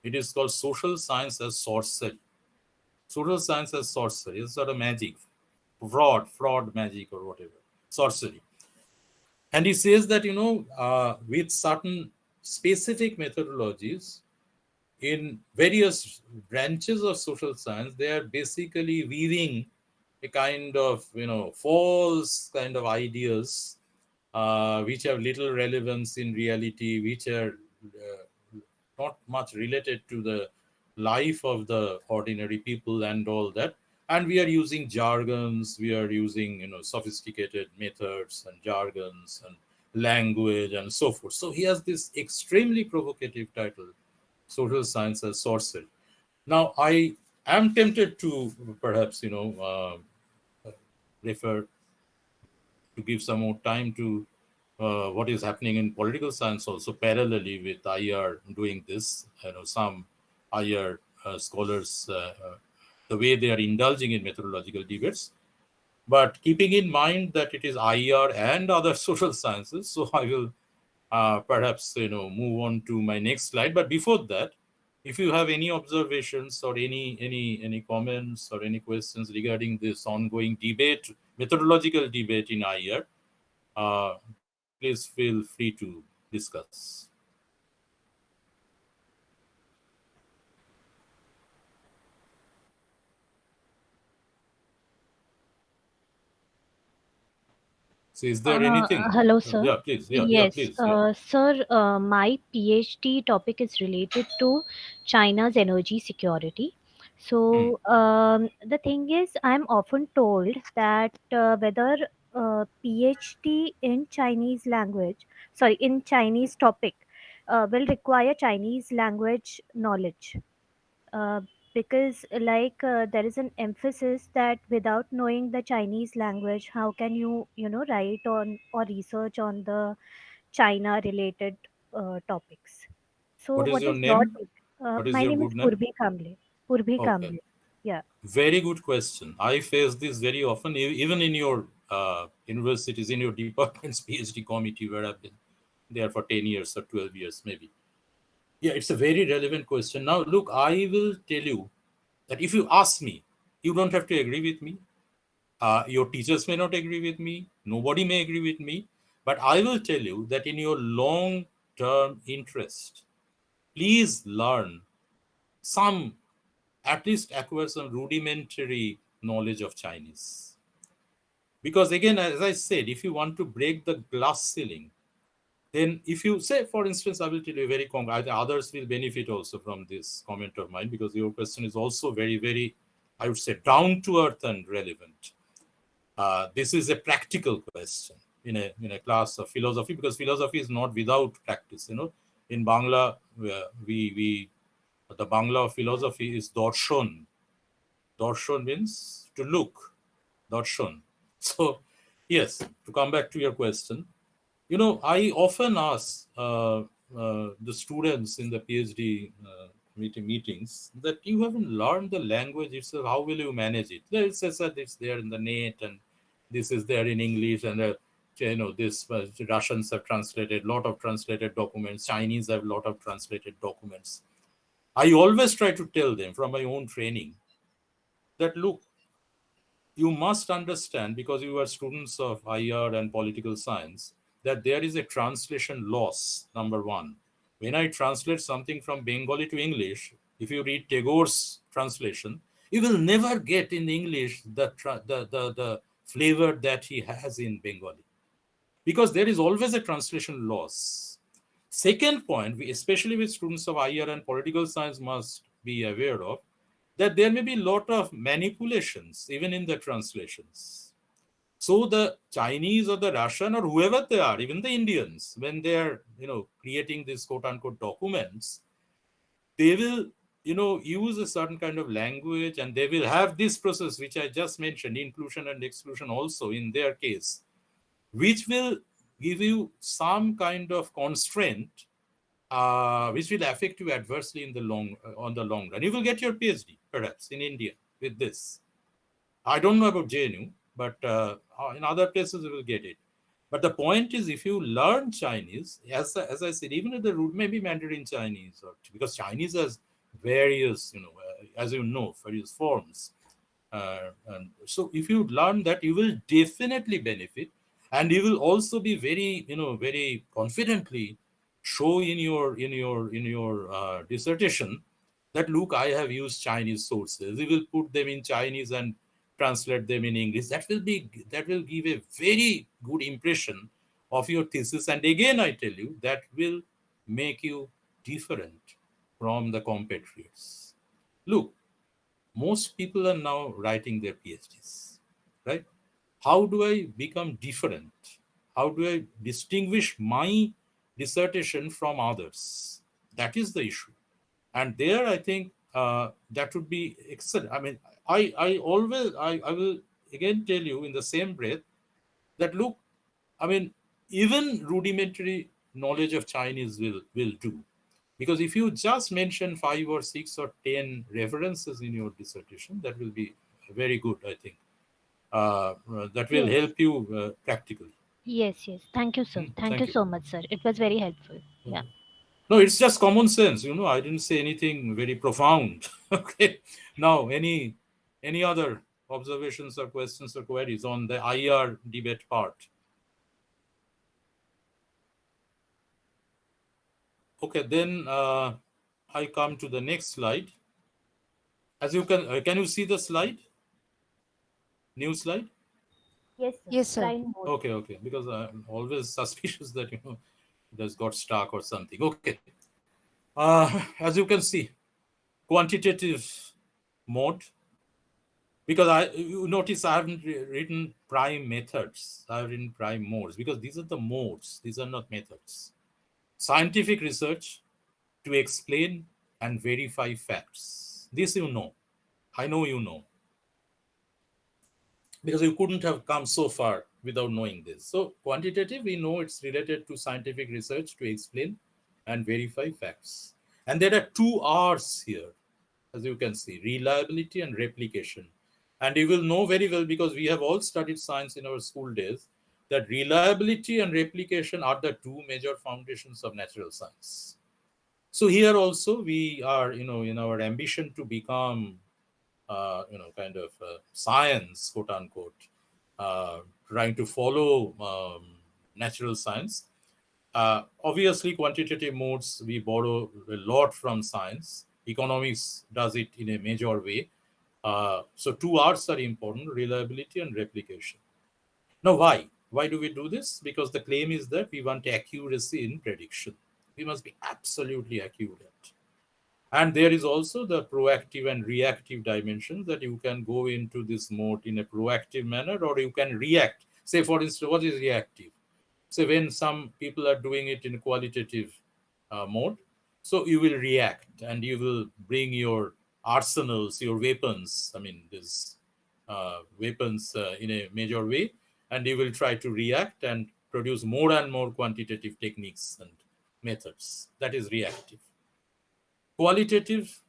Speaker 2: It is called Social Science as Sorcery. Social Science as Sorcery. It's sort of magic, fraud magic or whatever, sorcery. And he says that, with certain specific methodologies in various branches of social science, they are basically weaving a kind of, false kind of ideas which have little relevance in reality, which are not much related to the life of the ordinary people and all that. And we are using jargons, we are using, sophisticated methods and jargons and language and so forth. So he has this extremely provocative title, Social Science as Sorcery. Now, I am tempted to perhaps, refer to give some more time to what is happening in political science also parallelly with IR doing this. Some IR scholars, the way they are indulging in methodological debates, but keeping in mind that it is IR and other social sciences. So I will perhaps move on to my next slide. But before that, if you have any observations or any comments or any questions regarding this ongoing debate, methodological debate in IR, please feel free to discuss. So is there anything?
Speaker 4: Hello, sir.
Speaker 2: Yeah, please.
Speaker 4: Yes,
Speaker 2: Please.
Speaker 4: sir, my PhD topic is related to China's energy security. So the thing is, I'm often told that whether PhD in Chinese language, in Chinese topic, will require Chinese language knowledge. Uh, because there is an emphasis that without knowing the Chinese language, how can you write on or research on the China related topics. So
Speaker 2: What is
Speaker 4: what
Speaker 2: your
Speaker 4: is your
Speaker 2: name?
Speaker 4: take?
Speaker 2: What is
Speaker 4: My
Speaker 2: your
Speaker 4: name is
Speaker 2: good name?
Speaker 4: Purbi
Speaker 2: Okay.
Speaker 4: Kamble. Yeah.
Speaker 2: Very good question. I face this very often, even in your universities, in your department's PhD committee, where I've been there for 10 years or 12 years, maybe. Yeah, it's a very relevant question. Now, look, I will tell you that if you ask me, you don't have to agree with me. Your teachers may not agree with me. Nobody may agree with me. But I will tell you that in your long-term interest, please learn some, at least acquire some rudimentary knowledge of Chinese. Because again, as I said, if you want to break the glass ceiling, then if you say, for instance, I will tell you very concrete, others will benefit also from this comment of mine, because your question is also very, very, I would say, down to earth and relevant. This is a practical question in a class of philosophy, because philosophy is not without practice. In Bangla, the Bangla of philosophy is darshan, Darshan means to look. Darshan. So, yes, to come back to your question, I often ask the students in the PhD meetings that you haven't learned the language itself. How will you manage it? They say that it's there in the net and this is there in English and this Russians have translated lot of translated documents. Chinese have lot of translated documents. I always try to tell them from my own training that look, you must understand, because you are students of IR and political science, that there is a translation loss, number one. When I translate something from Bengali to English, if you read Tagore's translation, you will never get in English the flavor that he has in Bengali, because there is always a translation loss. Second point, we, especially with students of IR and political science, must be aware of that there may be a lot of manipulations even in the translations. So the Chinese or the Russian or whoever they are, even the Indians, when they are creating these quote unquote documents, they will use a certain kind of language, and they will have this process which I just mentioned, inclusion and exclusion also in their case, which will give you some kind of constraint which will affect you adversely in the on the long run. You will get your PhD perhaps in India with this. I don't know about JNU, but in other places you will get it. But the point is, if you learn Chinese, as I said, even at the root, maybe Mandarin Chinese, or because Chinese has various, as you know, various forms. And so if you learn that, you will definitely benefit, and you will also be very, very confidently show in your dissertation that look, I have used Chinese sources. You will put them in Chinese and translate them in English. That will give a very good impression of your thesis. And again, I tell you, that will make you different from the compatriots. Look, most people are now writing their PhDs, right? How do I become different? How do I distinguish my dissertation from others? That is the issue. And there, I think that would be excellent. I mean, I will again tell you in the same breath that look, I mean, even rudimentary knowledge of Chinese will do. Because if you just mention 5 or 6 or 10 references in your dissertation, that will be very good, I think. That will
Speaker 4: Yes.
Speaker 2: help you practically.
Speaker 4: Yes, yes. Thank you, sir. Thank
Speaker 2: Thank
Speaker 4: you
Speaker 2: you.
Speaker 4: so much, sir. It was very helpful. Yeah.
Speaker 2: No, it's just common sense. I didn't say anything very profound. Okay. Now, any other observations or questions or queries on the IR debate part? Okay, then I come to the next slide. As you can you see the slide? New slide?
Speaker 4: Yes, sir.
Speaker 5: Yes, sir.
Speaker 4: Flying mode.
Speaker 2: Okay. Because I'm always suspicious that it has got stuck or something. Okay. As you can see, quantitative mode. Because you notice I haven't written prime methods. I've written prime modes because these are the modes. These are not methods. Scientific research to explain and verify facts. This you know. I know you know. Because you couldn't have come so far without knowing this. So quantitative, we know it's related to scientific research to explain and verify facts. And there are 2 R's here, as you can see, reliability and replication. And you will know very well, because we have all studied science in our school days, that reliability and replication are the 2 major foundations of natural science. So here also we are, in our ambition to become kind of science, quote unquote, trying to follow natural science. Obviously, quantitative modes, we borrow a lot from science. Economics does it in a major way. So 2 R's are important, reliability and replication. Now, why? Why do we do this? Because the claim is that we want accuracy in prediction. We must be absolutely accurate. And there is also the proactive and reactive dimensions, that you can go into this mode in a proactive manner, or you can react. Say, for instance, what is reactive? Say, when some people are doing it in qualitative mode, so you will react and you will bring your arsenals, your weapons, these weapons in a major way, and you will try to react and produce more and more quantitative techniques and methods. That is reactive. Qualitative,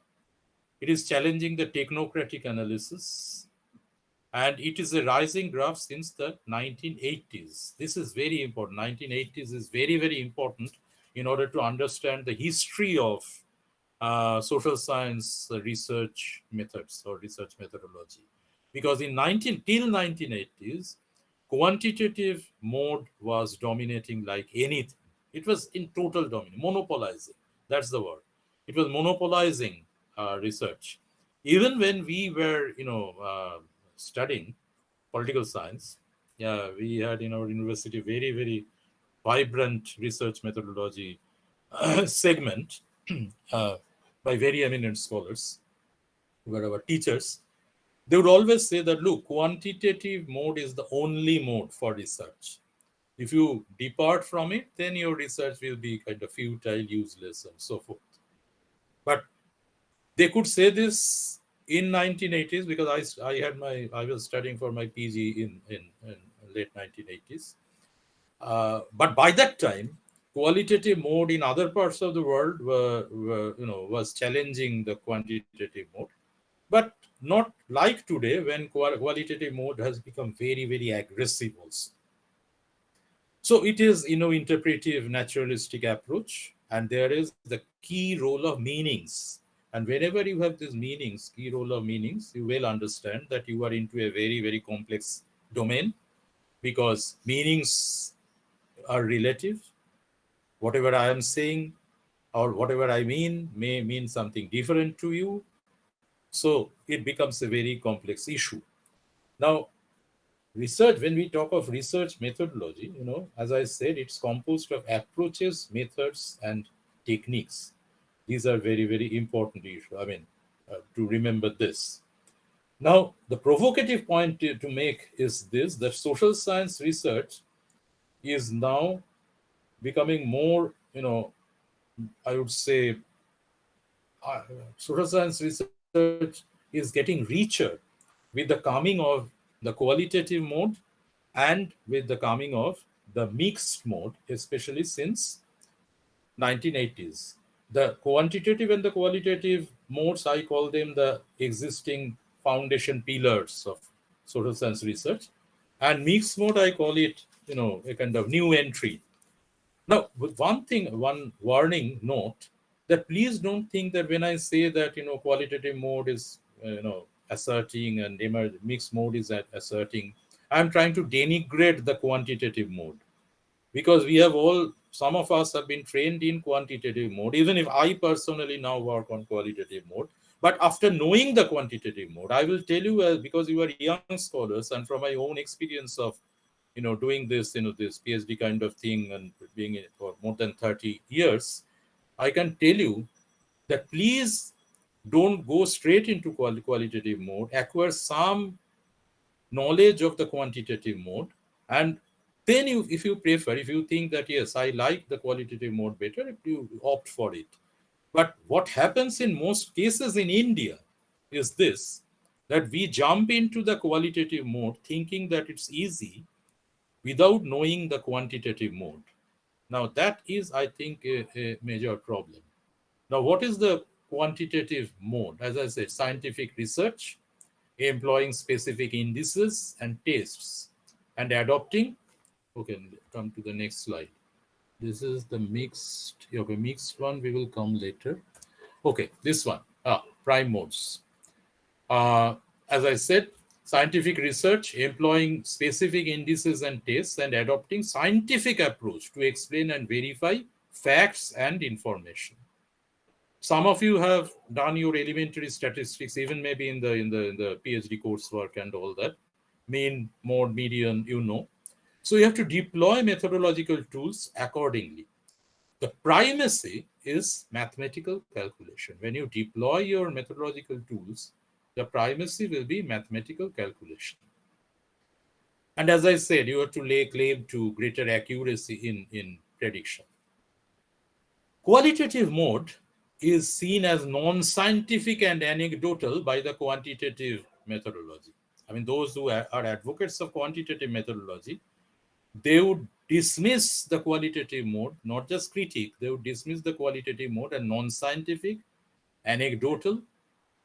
Speaker 2: it is challenging the technocratic analysis, and it is a rising graph since the 1980s. This is very important. 1980s is very, very important in order to understand the history of social science research methods or research methodology. Because till 1980s, quantitative mode was dominating like anything. It was in total dominance, monopolizing. That's the word. It was monopolizing research. Even when we were, studying political science, we had in our university very, very vibrant research methodology segment by very eminent scholars who were our teachers. They would always say that, look, quantitative mode is the only mode for research. If you depart from it, then your research will be kind of futile, useless, and so forth. But they could say this in 1980s because I was studying for my PG in late 1980s. But by that time, qualitative mode in other parts of the world was challenging the quantitative mode, but not like today when qualitative mode has become very, very aggressive also. So it is, interpretive naturalistic approach, and there is the key role of meanings. And whenever you have these meanings, key role of meanings, you will understand that you are into a very, very complex domain, because meanings are relative. Whatever I am saying or whatever I mean may mean something different to you. So it becomes a very complex issue. Now, research, when we talk of research methodology, as I said, it's composed of approaches, methods, and techniques. These are very, very important issues. To remember this. Now, the provocative point to make is this, that social science research is now becoming more, I would say, social science research is getting richer with the coming of the qualitative mode and with the coming of the mixed mode, especially since 1980s. The quantitative and the qualitative modes, I call them the existing foundation pillars of social science research. And mixed mode, I call it, a kind of new entry. Now, with one warning note, that please don't think that when I say that, qualitative mode is, asserting and mixed mode is asserting, I'm trying to denigrate the quantitative mode. Because some of us have been trained in quantitative mode, even if I personally now work on qualitative mode. But after knowing the quantitative mode, I will tell you, because you are young scholars, and from my own experience of, doing this, this PhD kind of thing and being in it for more than 30 years, I can tell you that please don't go straight into qualitative mode, acquire some knowledge of the quantitative mode, and then if you think that, yes, I like the qualitative mode better, you opt for it. But what happens in most cases in India is this, that we jump into the qualitative mode thinking that it's easy without knowing the quantitative mode. Now, that is, I think, a major problem. Now, what is the quantitative mode? As I said, scientific research, employing specific indices and tests, and adopting. Okay, come to the next slide. This is the mixed one. We will come later. Okay, this one, prime modes. As I said, scientific research, employing specific indices and tests, and adopting scientific approach to explain and verify facts and information. Some of you have done your elementary statistics, even maybe in the PhD coursework and all that. Mean, mode, median, So you have to deploy methodological tools accordingly. The primacy is mathematical calculation. When you deploy your methodological tools, the primacy will be mathematical calculation. And as I said, you have to lay claim to greater accuracy in prediction. Qualitative mode is seen as non-scientific and anecdotal by the quantitative methodology. I mean, those who are advocates of quantitative methodology, they would dismiss the qualitative mode, not just critique, they would dismiss the qualitative mode and non-scientific, anecdotal,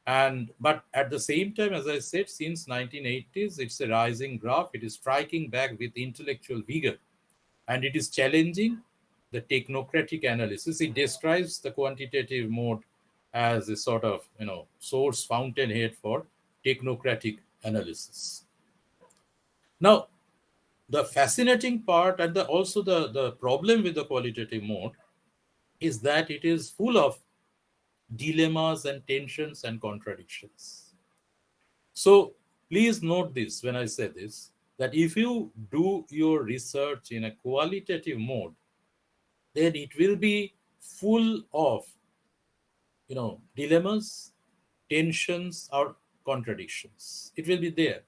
Speaker 2: but at the same time, as I said, since 1980s, it's a rising graph. It is striking back with intellectual vigor, and it is challenging the technocratic analysis. It describes the quantitative mode as a sort of source fountainhead for technocratic analysis. Now, the fascinating part and also the problem with the qualitative mode is that it is full of dilemmas and tensions and contradictions. So please note this when I say this, that if you do your research in a qualitative mode, then it will be full of dilemmas, tensions, or contradictions. It will be there.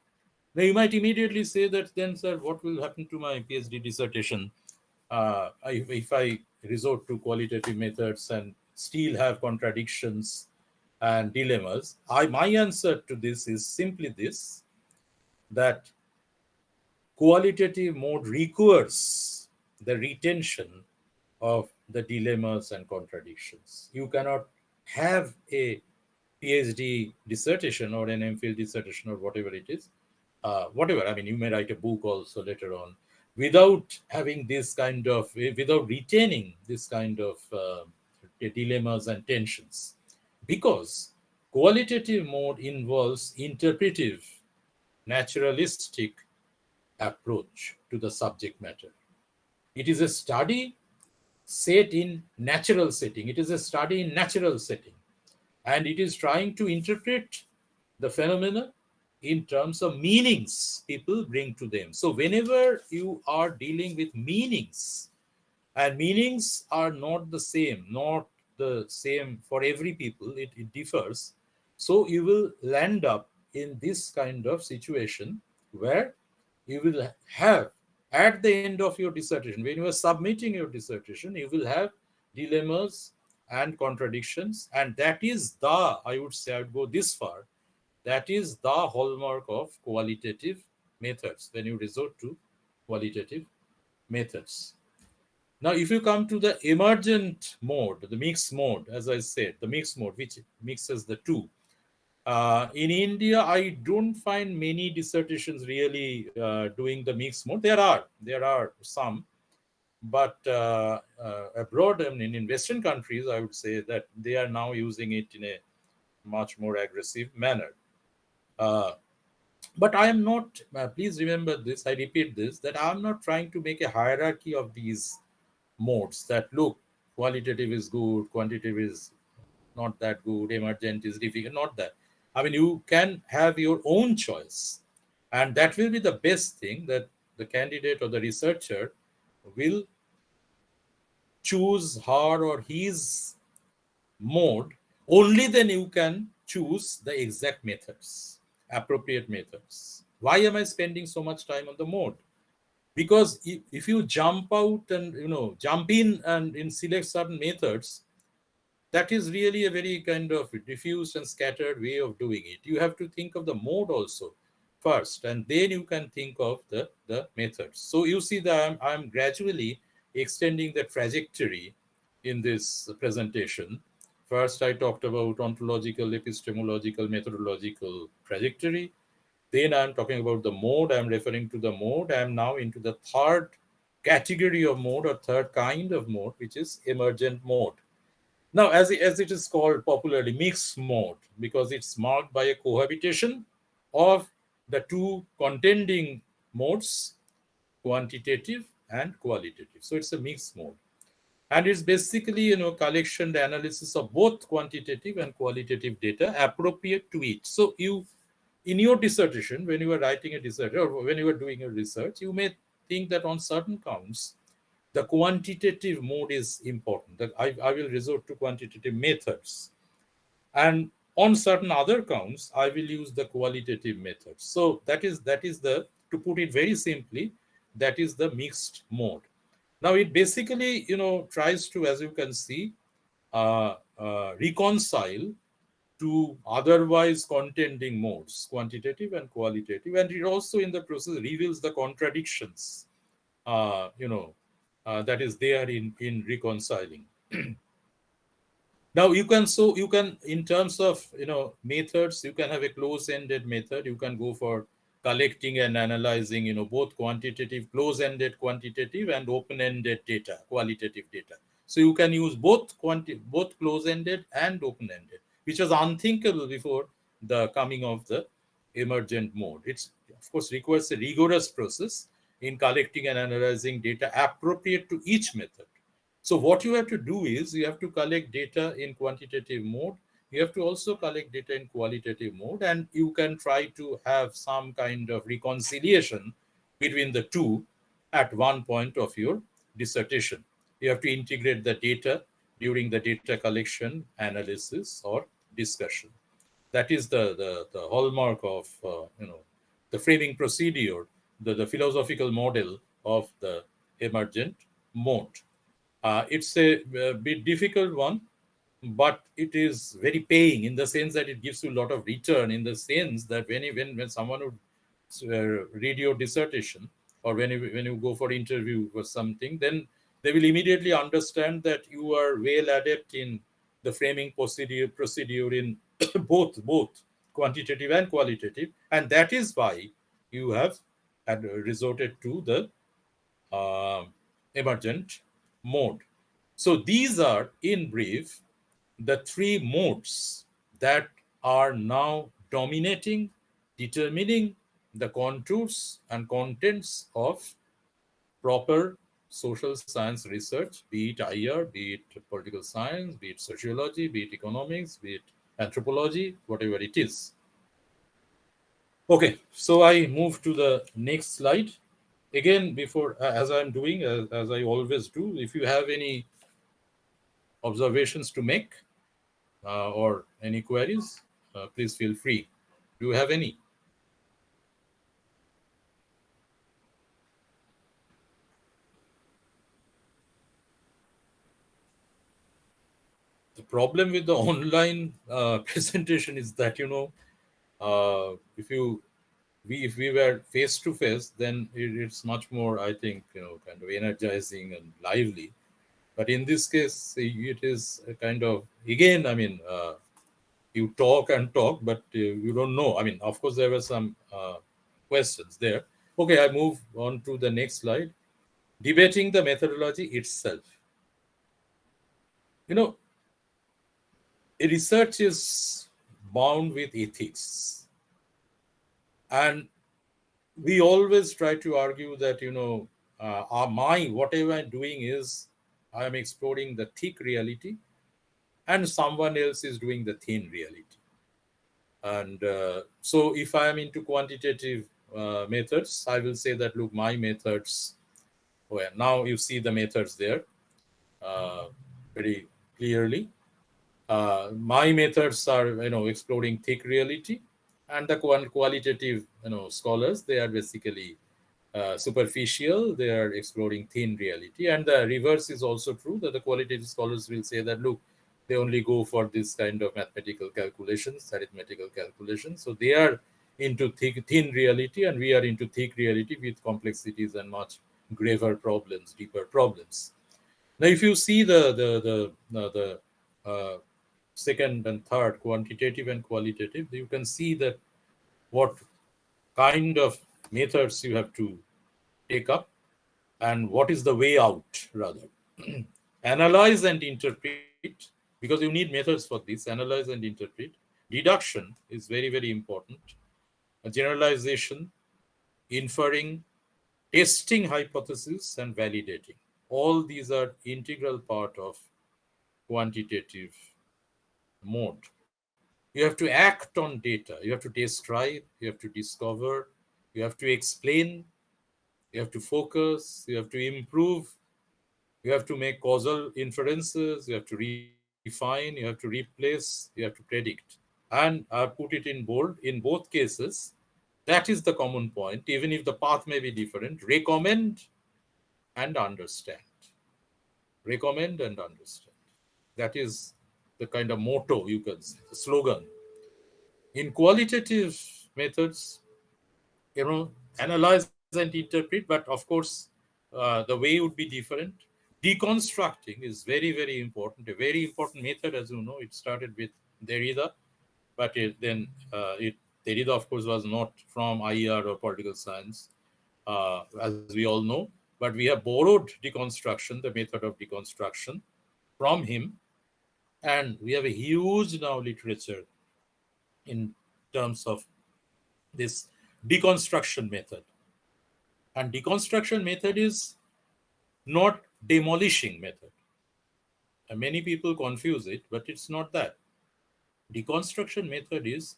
Speaker 2: Now you might immediately say that, then sir, what will happen to my PhD dissertation if I resort to qualitative methods and still have contradictions and dilemmas? My answer to this is simply this, that qualitative mode requires the retention of the dilemmas and contradictions. You cannot have a PhD dissertation or an MPhil dissertation or whatever it is, whatever. I mean, you may write a book also later on without having this kind of, without retaining this kind of dilemmas and tensions, because qualitative mode involves interpretive, naturalistic approach to the subject matter. It is a study set in natural setting. It is a study in natural setting. And it is trying to interpret the phenomena in terms of meanings people bring to them. So whenever you are dealing with meanings, and meanings are not the same for every people, it differs. So you will land up in this kind of situation where you will have, at the end of your dissertation, when you are submitting your dissertation, you will have dilemmas and contradictions. And that is I would say, I would go this far, that is the hallmark of qualitative methods, when you resort to qualitative methods. Now, if you come to the emergent mode, the mixed mode, as I said, the mixed mode, which mixes the two. In India, I don't find many dissertations really doing the mixed mode. There are some, but abroad and in Western countries, I would say that they are now using it in a much more aggressive manner. But I am not, please remember this, I repeat this, that I am not trying to make a hierarchy of these modes, that look, qualitative is good, quantitative is not that good, emergent is difficult, not that. I mean, you can have your own choice, and that will be the best thing, that the candidate or the researcher will choose her or his mode. Only then you can choose the exact methods, appropriate methods. Why am I spending so much time on the mode? Because if you jump out and jump in and select certain methods, that is really a very kind of diffuse and scattered way of doing it. You have to think of the mode also first, and then you can think of the methods. So you see that I'm gradually extending the trajectory in this presentation. First, I talked about ontological, epistemological, methodological trajectory. Then I'm talking about the mode. I'm referring to the mode. I'm now into the third category of mode, or third kind of mode, which is emergent mode. Now, as it is called popularly, mixed mode, because it's marked by a cohabitation of the two contending modes, quantitative and qualitative. So it's a mixed mode. And it's basically, collection, the analysis of both quantitative and qualitative data appropriate to each. So in your dissertation, when you are writing a dissertation or when you are doing a research, you may think that on certain counts, the quantitative mode is important, that I will resort to quantitative methods. And on certain other counts, I will use the qualitative methods. So that is to put it very simply, that is the mixed mode. Now it basically, tries to, as you can see, reconcile to otherwise contending modes, quantitative and qualitative, and it also in the process reveals the contradictions, that is there in reconciling. Now you can in terms of methods, you can have a close-ended method. You can go for collecting and analyzing both quantitative, close-ended quantitative, and open-ended data, qualitative data. So you can use both close-ended and open-ended, which was unthinkable before the coming of the emergent mode. It's of course requires a rigorous process in collecting and analyzing data appropriate to each method. So what you have to do is you have to collect data in quantitative mode. You have to also collect data in qualitative mode, and you can try to have some kind of reconciliation between the two at one point of your dissertation. You have to integrate the data during the data collection, analysis, or discussion. That is the hallmark of the framing procedure, the philosophical model of the emergent mode. It's a bit difficult one, but it is very paying in the sense that it gives you a lot of return, in the sense that when someone would read your dissertation, or when you go for interview or something, then they will immediately understand that you are well adept in the framing procedure in both quantitative and qualitative, and that is why you have resorted to the emergent mode. So these are, in brief, the three modes that are now dominating, determining the contours and contents of proper social science research, be it IR, be it political science, be it sociology, be it economics, be it anthropology, whatever it is. Okay, so I move to the next slide. Again, before, as I'm doing, as I always do, if you have any observations to make or any queries, please feel free. Do you have any? The problem with the online presentation is that if we were face to face, then it's much more, I think, kind of energizing and lively. But in this case, it is a kind of, again, I mean, you talk and talk, but you don't know. I mean, of course, there were some questions there. Okay, I move on to the next slide. Debating the methodology itself. Research is bound with ethics. And we always try to argue that, whatever I'm doing is I'm exploring the thick reality, and someone else is doing the thin reality. And so if I am into quantitative methods, I will say that, look, my methods, well, now you see the methods there very clearly. My methods are, exploring thick reality, and the qualitative, scholars, they are basically superficial. They are exploring thin reality. And the reverse is also true, that the qualitative scholars will say that, look, they only go for this kind of mathematical calculations, arithmetical calculations. So they are into thin reality, and we are into thick reality with complexities and much graver problems, deeper problems. Now, if you see the second and third, quantitative and qualitative, you can see that what kind of methods you have to take up and what is the way out, rather. Analyze and interpret, because you need methods for this. Analyze and interpret. Deduction is very, very important. Generalization, inferring, testing hypothesis, and validating. All these are integral part of quantitative mode. You have to act on data. You have to test drive. You have to discover. You have to explain. You have to focus. You have to improve. You have to make causal inferences. You have to refine. You have to replace. You have to predict. And I've put it in bold. In both cases, that is the common point. Even if the path may be different, recommend and understand. Recommend and understand. That is the kind of motto, you can say, the slogan. In qualitative methods, analyze and interpret, but of course, the way would be different. Deconstructing is very, very important. A very important method, as you know, it started with Derrida, but Derrida, of course, was not from IR or political science, as we all know. But we have borrowed deconstruction, the method of deconstruction, from him, and we have a huge now literature in terms of this deconstruction method. And deconstruction method is not demolishing method. And many people confuse it, but it's not that. Deconstruction method is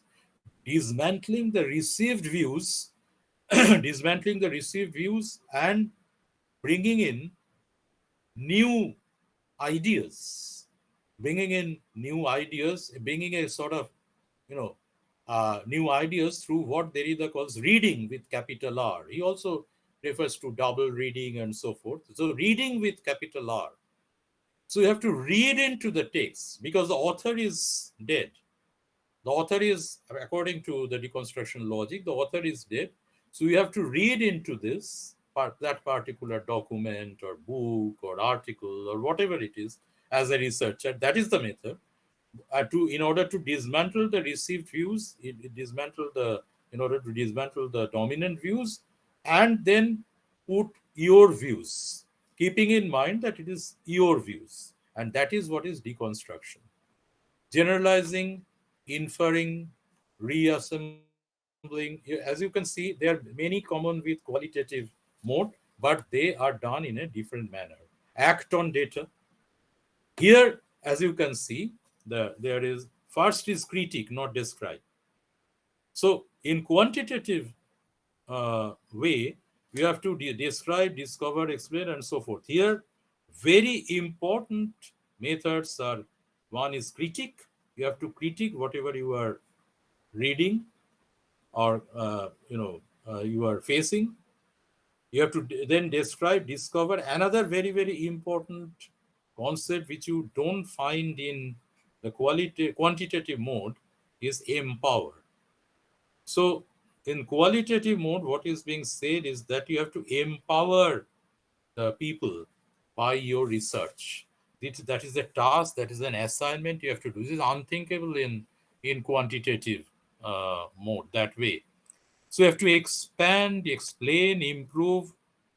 Speaker 2: dismantling the received views, dismantling the received views and bringing in new ideas, bringing a sort of, new ideas through what Derrida calls reading with capital R. He also refers to double reading and so forth. So reading with capital R. So you have to read into the text because the author is dead. The author is, according to the deconstruction logic, the author is dead. So you have to read into that particular document or book or article or whatever it is as a researcher. That is the method. In order to dismantle the received views, in order to dismantle the dominant views, and then put your views, keeping in mind that it is your views, and that is what is deconstruction. Generalizing, inferring, reassembling. As you can see, there are many common with qualitative mode, but they are done in a different manner. Act on data. Here, as you can see, there is first is critique, not describe. So in quantitative way, we have to describe, discover, explain, and so forth. Here, very important methods are, one is critique. You have to critique whatever you are reading or you are facing. You have to then describe, discover. Another very, very important concept which you don't find in the quantitative mode is empower. So in qualitative mode, what is being said is that you have to empower the people by your research. That is a task, that is an assignment you have to do. This is unthinkable in quantitative mode that way. So you have to expand, explain, improve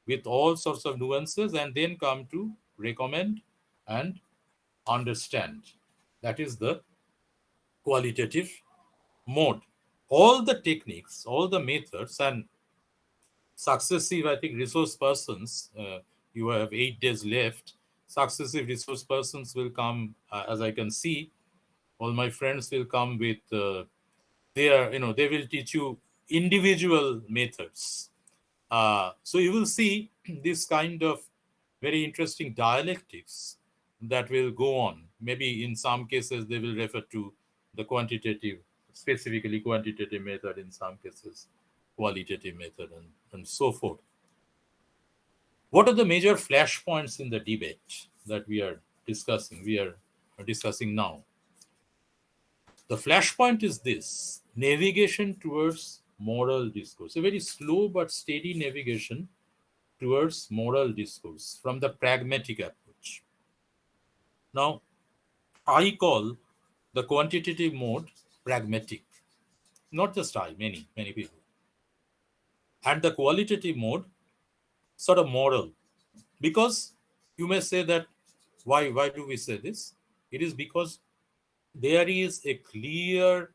Speaker 2: with all sorts of nuances, and then come to recommend and understand. That is the qualitative mode. All the techniques, all the methods, and successive, I think, resource persons, you have 8 days left. Successive resource persons will come, as I can see. All my friends will come with they will teach you individual methods. So you will see this kind of very interesting dialectics that will go on. Maybe in some cases they will refer to the quantitative, specifically quantitative method, in some cases qualitative method, and so forth. What are the major flashpoints in the debate that we are discussing? We are discussing now. The flashpoint is this: navigation towards moral discourse, a very slow but steady navigation towards moral discourse from the pragmatic approach. Now, I call the quantitative mode pragmatic. Not just I, many people. And the qualitative mode sort of moral. Because you may say that, why do we say this? It is because there is a clear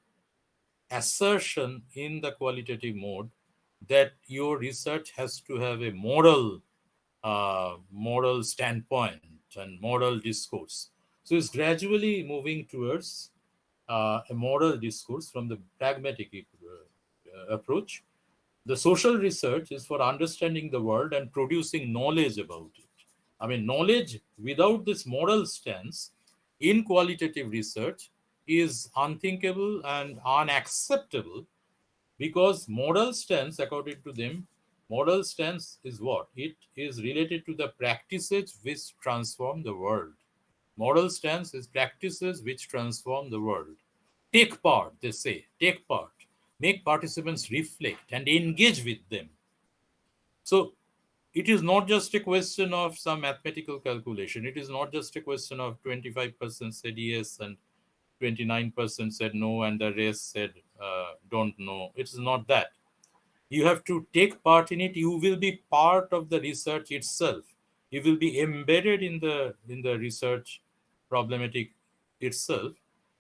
Speaker 2: assertion in the qualitative mode that your research has to have a moral standpoint and moral discourse. So it's gradually moving towards a moral discourse from the pragmatic approach. The social research is for understanding the world and producing knowledge about it. I mean, knowledge without this moral stance in qualitative research is unthinkable and unacceptable, because moral stance, according to them, moral stance is what? It is related to the practices which transform the world. Moral stance is practices which transform the world. Take part, they say, take part. Make participants reflect and engage with them. So it is not just a question of some mathematical calculation. It is not just a question of 25% said yes and 29% said no and the rest said don't know. It's not that. You have to take part in it. You will be part of the research itself. You will be embedded in the research problematic itself,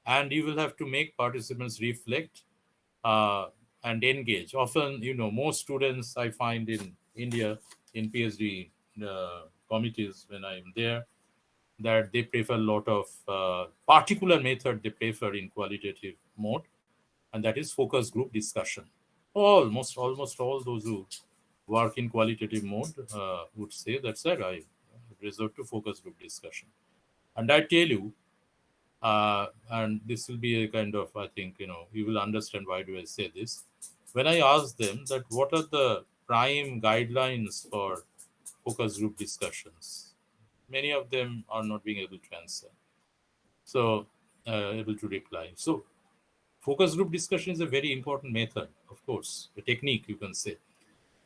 Speaker 2: and you will have to make participants reflect and engage. Often, most students I find in India in PhD committees when I'm there, that they prefer a lot of particular method they prefer in qualitative mode, and that is focus group discussion. Almost all those who work in qualitative mode would say that's it. I resort to focus group discussion, and I tell you, and this will be a kind of, I think, you will understand why do I say this. When I ask them that what are the prime guidelines for focus group discussions, many of them are not being able to answer. So, able to reply. So, focus group discussion is a very important method, of course, a technique you can say.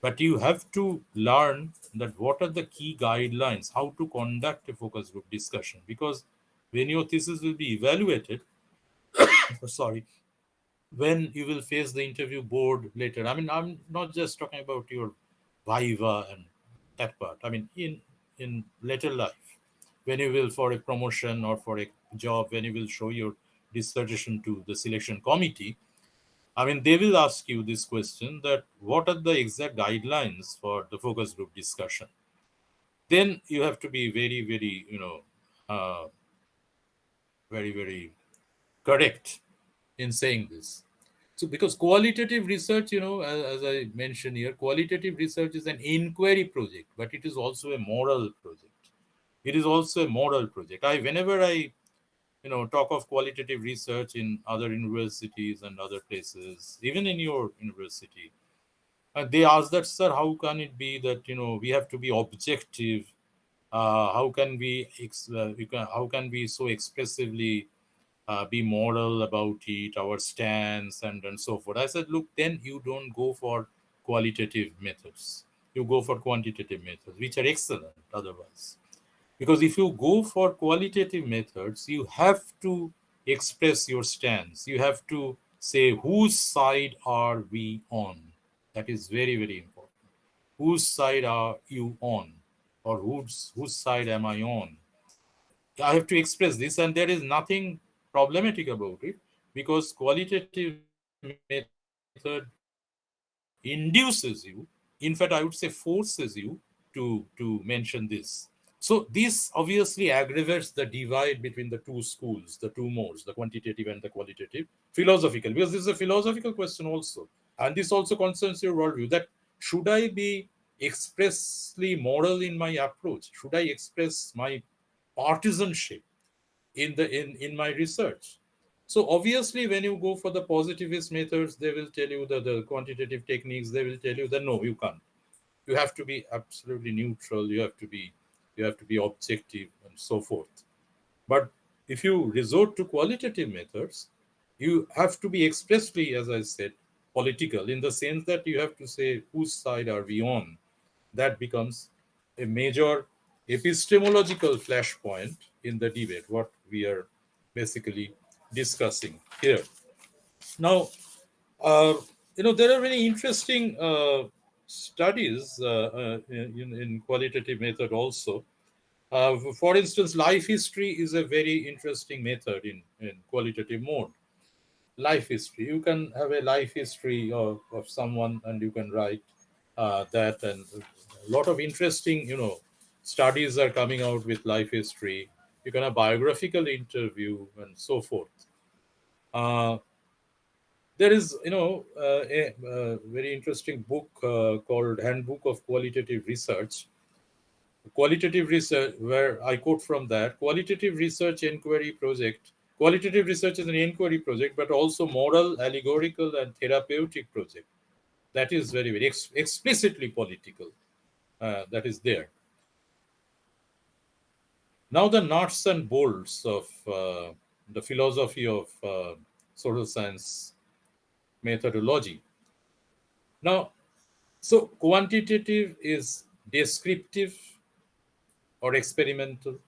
Speaker 2: But you have to learn that what are the key guidelines, how to conduct a focus group discussion. Because when your thesis will be evaluated, sorry, when you will face the interview board later, I mean, I'm not just talking about your viva and that part. I mean, in later life, when you will for a promotion or for a job, when you will show your dissertation to the selection committee, I mean, they will ask you this question that what are the exact guidelines for the focus group discussion? Then you have to be very, very, very, very correct in saying this. So, because qualitative research, as I mentioned here, qualitative research is an inquiry project, but it is also a moral project. It is also a moral project. Whenever I talk of qualitative research in other universities and other places, even in your university, they ask that, sir, how can it be that we have to be objective? How can how can we so expressively be moral about it, our stance, and so forth? I said, look, then you don't go for qualitative methods. You go for quantitative methods, which are excellent otherwise. Because if you go for qualitative methods, you have to express your stance. You have to say, whose side are we on? That is very, very important. Whose side are you on? Or whose side am I on? I have to express this, and there is nothing problematic about it, because qualitative method induces you, in fact, I would say forces you to mention this. So this obviously aggravates the divide between the two schools, the two modes, the quantitative and the qualitative, philosophical, because this is a philosophical question also. And this also concerns your worldview, that should I be expressly moral in my approach? Should I express my partisanship in my research? So obviously, when you go for the positivist methods, they will tell you that the quantitative techniques, they will tell you that no, you can't. You have to be absolutely neutral. You have to be objective and so forth. But if you resort to qualitative methods, you have to be expressly, as I said, political, in the sense that you have to say whose side are we on. That becomes a major epistemological flashpoint in the debate, what we are basically discussing here. Now, uh, there are many interesting studies in qualitative method also. For instance, life history is a very interesting method in qualitative mode. Life history. You can have a life history of someone, and you can write that, and a lot of interesting, studies are coming out with life history. You can have biographical interview and so forth. Uh, there is, a very interesting book called Handbook of Qualitative Research. Qualitative research, where I quote from that, qualitative research inquiry project. Qualitative research is an inquiry project, but also moral, allegorical, and therapeutic project. That is very, very explicitly political. That is there. Now the nuts and bolts of the philosophy of social science methodology. Now, so quantitative is descriptive or experimental.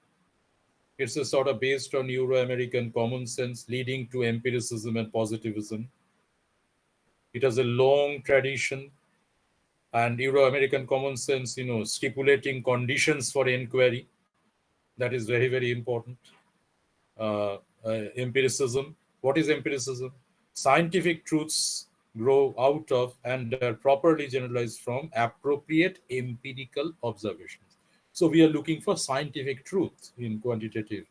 Speaker 2: It's a sort of based on Euro-American common sense, leading to empiricism and positivism. It has a long tradition, and Euro-American common sense, stipulating conditions for inquiry. That is very, very important. Empiricism. What is empiricism? Scientific truths grow out of and are properly generalized from appropriate empirical observations. So we are looking for scientific truth in quantitative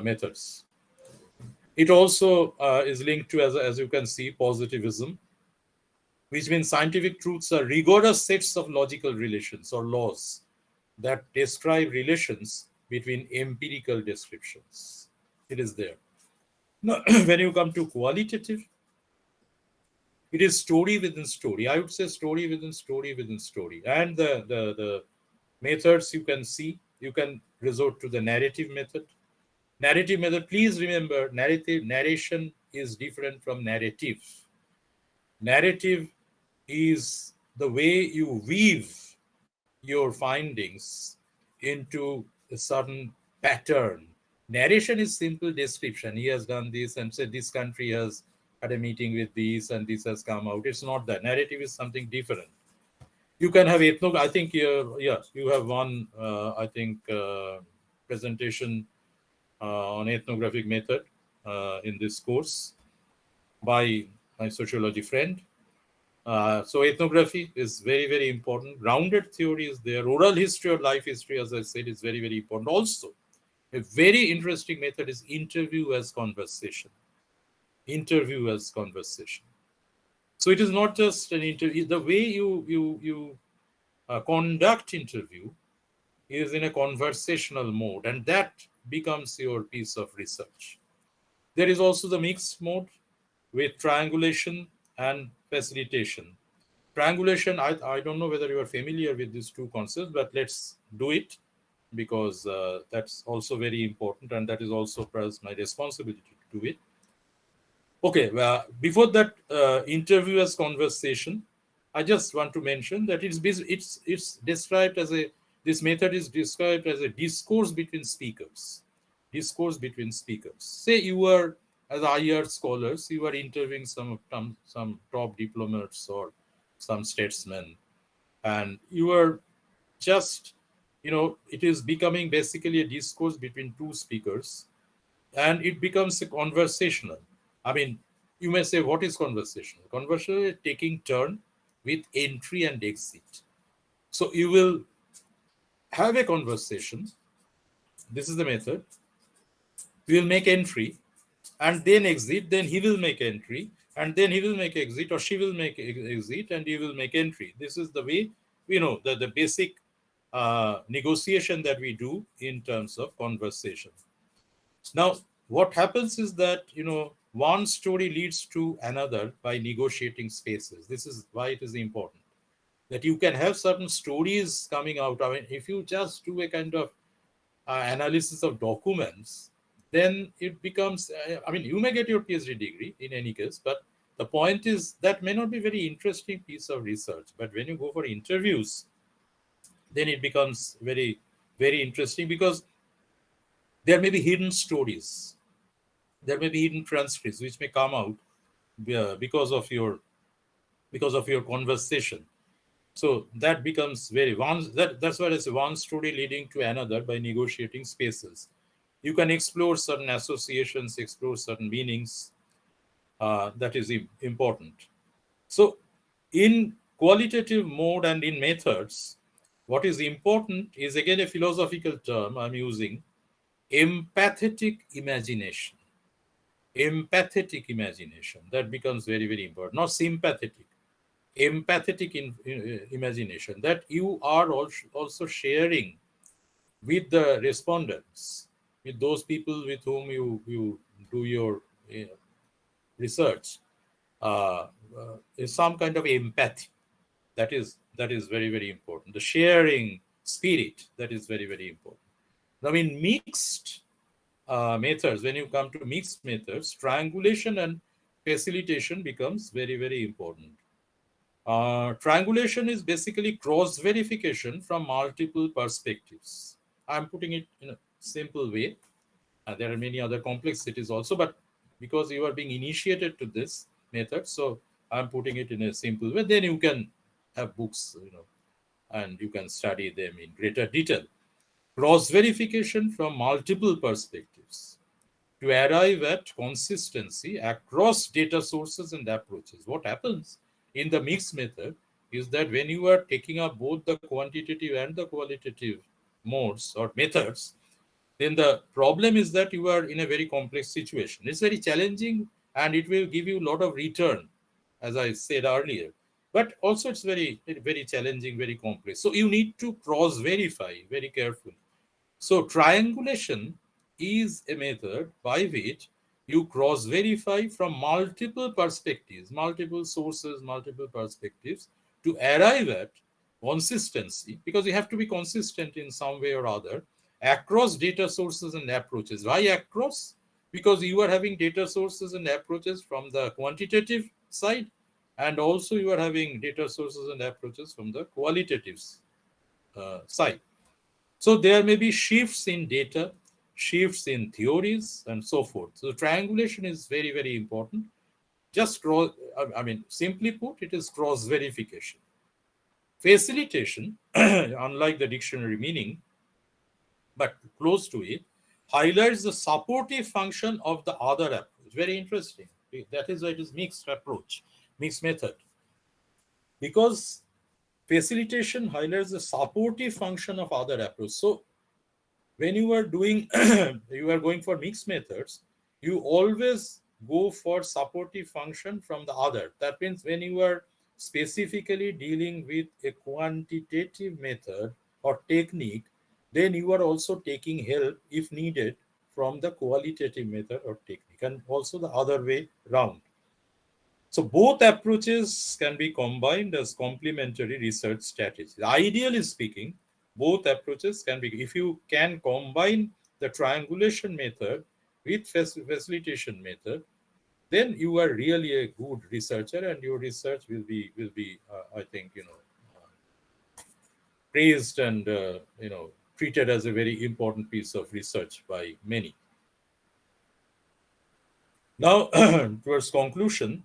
Speaker 2: methods. It also is linked to, as you can see, positivism, which means scientific truths are rigorous sets of logical relations or laws that describe relations between empirical descriptions. It is there. Now, when you come to qualitative, it is story within story. I would say story within story within story. And the methods you can see, you can resort to the narrative method. Narrative method, please remember, narration is different from narrative. Narrative is the way you weave your findings into a certain pattern. Narration is simple description. He has done this and said this country has had a meeting with this and this has come out. It's not that. Narrative is something different. You can have I think you have one presentation on ethnographic method in this course by my sociology friend. So ethnography is very, very important. Grounded theory is there. Oral history or life history, as I said, is very, very important. Also, a very interesting method is interview as conversation. Interview as conversation. So it is not just an interview. The way you conduct interview is in a conversational mode, and that becomes your piece of research. There is also the mixed mode with triangulation and facilitation. Triangulation, I don't know whether you are familiar with these two concepts, but let's do it because that's also very important, and that is also perhaps my responsibility to do it. Okay, well, before that interview as conversation, I just want to mention that it's described as this method is described as a discourse between speakers. Discourse between speakers. Say you are, as IR scholars, you are interviewing some top diplomats or some statesmen, and you are just, it is becoming basically a discourse between two speakers, and it becomes a conversational. I mean, you may say, what is conversational? Conversational is taking turn with entry and exit. So you will have a conversation. This is the method. We will make entry and then exit. Then he will make entry and then he will make exit, or she will make exit and you will make entry. This is the way, the basic negotiation that we do in terms of conversation. Now, what happens is that, one story leads to another by negotiating spaces. This is why it is important that you can have certain stories coming out. I mean, if you just do a kind of analysis of documents, then it becomes, you may get your PhD degree in any case, but the point is that may not be very interesting piece of research. But when you go for interviews, then it becomes very, very interesting because there may be hidden stories. There may be hidden transcripts which may come out because of your conversation. So that becomes that's why it's one story leading to another by negotiating spaces. You can explore certain associations, explore certain meanings. That is important. So in qualitative mode and in methods, what is important is again a philosophical term I'm using, empathetic imagination. Empathetic imagination, that becomes very, very important. Not sympathetic, empathetic imagination, that you are also sharing with the respondents, with those people with whom you do your research, is some kind of empathy. That is very, very important. The sharing spirit, that is very, very important. Now, in mixed methods, when you come to mixed methods, triangulation and facilitation becomes very, very important. Triangulation is basically cross verification from multiple perspectives. I'm putting it in a simple way. There are many other complexities also, but because you are being initiated to this method, so I'm putting it in a simple way. Then you can have books, and you can study them in greater detail. Cross verification from multiple perspectives to arrive at consistency across data sources and approaches. What happens in the mixed method is that when you are taking up both the quantitative and the qualitative modes or methods, then the problem is that you are in a very complex situation. It's very challenging and it will give you a lot of return, as I said earlier. But also it's very, very challenging, very complex. So you need to cross verify very carefully. So triangulation is a method by which you cross verify from multiple perspectives, multiple sources, multiple perspectives to arrive at consistency, because you have to be consistent in some way or other across data sources and approaches. Why across? Because you are having data sources and approaches from the quantitative side, and also you are having data sources and approaches from the qualitative side. So there may be shifts in data, shifts in theories, and so forth. So triangulation is very, very important. Just simply put, it is cross verification. Facilitation, unlike the dictionary meaning, but close to it, highlights the supportive function of the other approach. Very interesting. That is why it is mixed approach, mixed method. Because facilitation highlights the supportive function of other approach. So when you are doing, you are going for mixed methods, you always go for supportive function from the other. That means when you are specifically dealing with a quantitative method or technique, then you are also taking help, if needed, from the qualitative method or technique, and also the other way round. So both approaches can be combined as complementary research strategies. Ideally speaking, both approaches can be, if you can combine the triangulation method with facilitation method, then you are really a good researcher, and your research will be I think, praised and treated as a very important piece of research by many. Now, towards conclusion,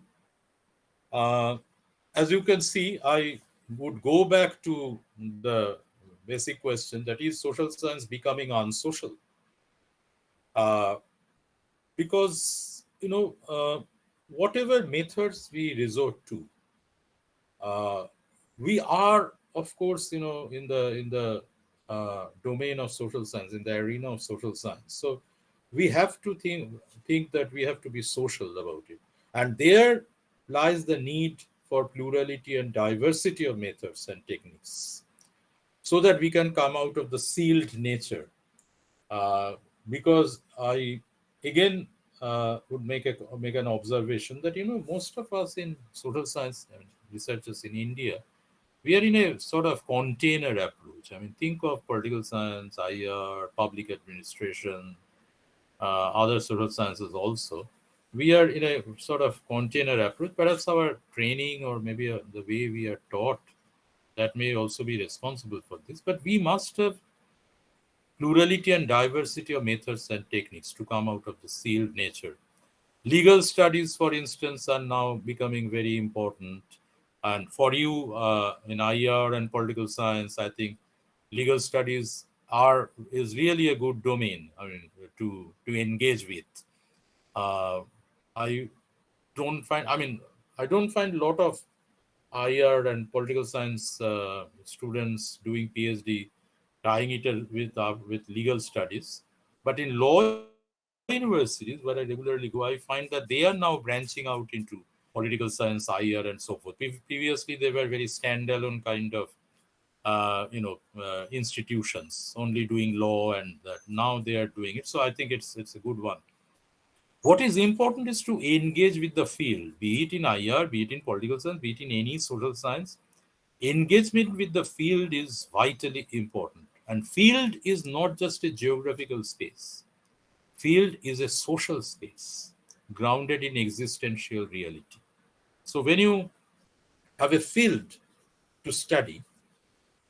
Speaker 2: as you can see, I would go back to the basic question, that is social science becoming unsocial? Because, whatever methods we resort to, we are, of course, in the domain of social science, in the arena of social science. So we have to think that we have to be social about it. And there lies the need for plurality and diversity of methods and techniques, so that we can come out of the sealed nature. Because I, again, would make an observation that, most of us in social science and researchers in India, we are in a sort of container approach. I mean, think of political science, IR, public administration, other social sciences also. We are in a sort of container approach. Perhaps our training, or maybe the way we are taught, that may also be responsible for this. But we must have plurality and diversity of methods and techniques to come out of the sealed nature. Legal studies, for instance, are now becoming very important. And for you in IR and political science, I think legal studies is really a good domain, I mean, to engage with. I don't find a lot of IR and political science students doing PhD tying it with legal studies. But in law universities, where I regularly go, I find that they are now branching out into political science, IR, and so forth. Previously, they were very standalone kind of institutions, only doing law, and that. Now they are doing it. So I think it's a good one. What is important is to engage with the field, be it in IR, be it in political science, be it in any social science. Engagement with the field is vitally important. And field is not just a geographical space. Field is a social space grounded in existential reality. So when you have a field to study,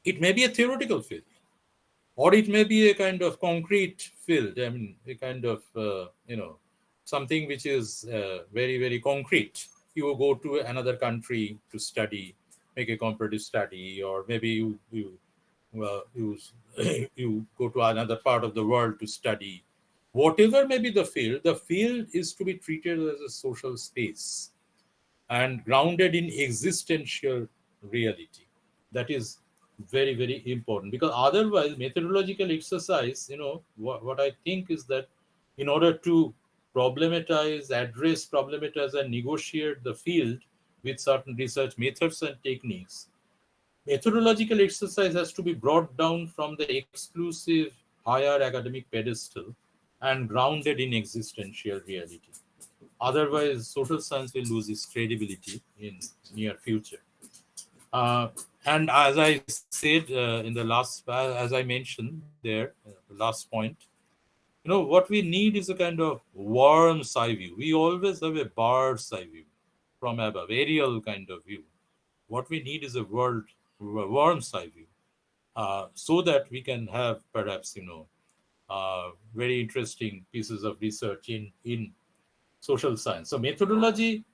Speaker 2: it may be a theoretical field, or it may be a kind of concrete field. I mean, a kind of, something which is very, very concrete. You go to another country to study, make a comparative study, or maybe you you go to another part of the world to study. Whatever may be the field is to be treated as a social space and grounded in existential reality. That is very, very important, because otherwise methodological exercise, what I think is that in order to problematize and negotiate the field with certain research methods and techniques, methodological exercise has to be brought down from the exclusive higher academic pedestal and grounded in existential reality. Otherwise, social science will lose its credibility in near future. And as I said in the last, as I mentioned there, last point, what we need is a kind of worm's eye view. We always have a bird's eye view from above, aerial kind of view. What we need is a worm's eye view, so that we can have perhaps, very interesting pieces of research in social science. So methodology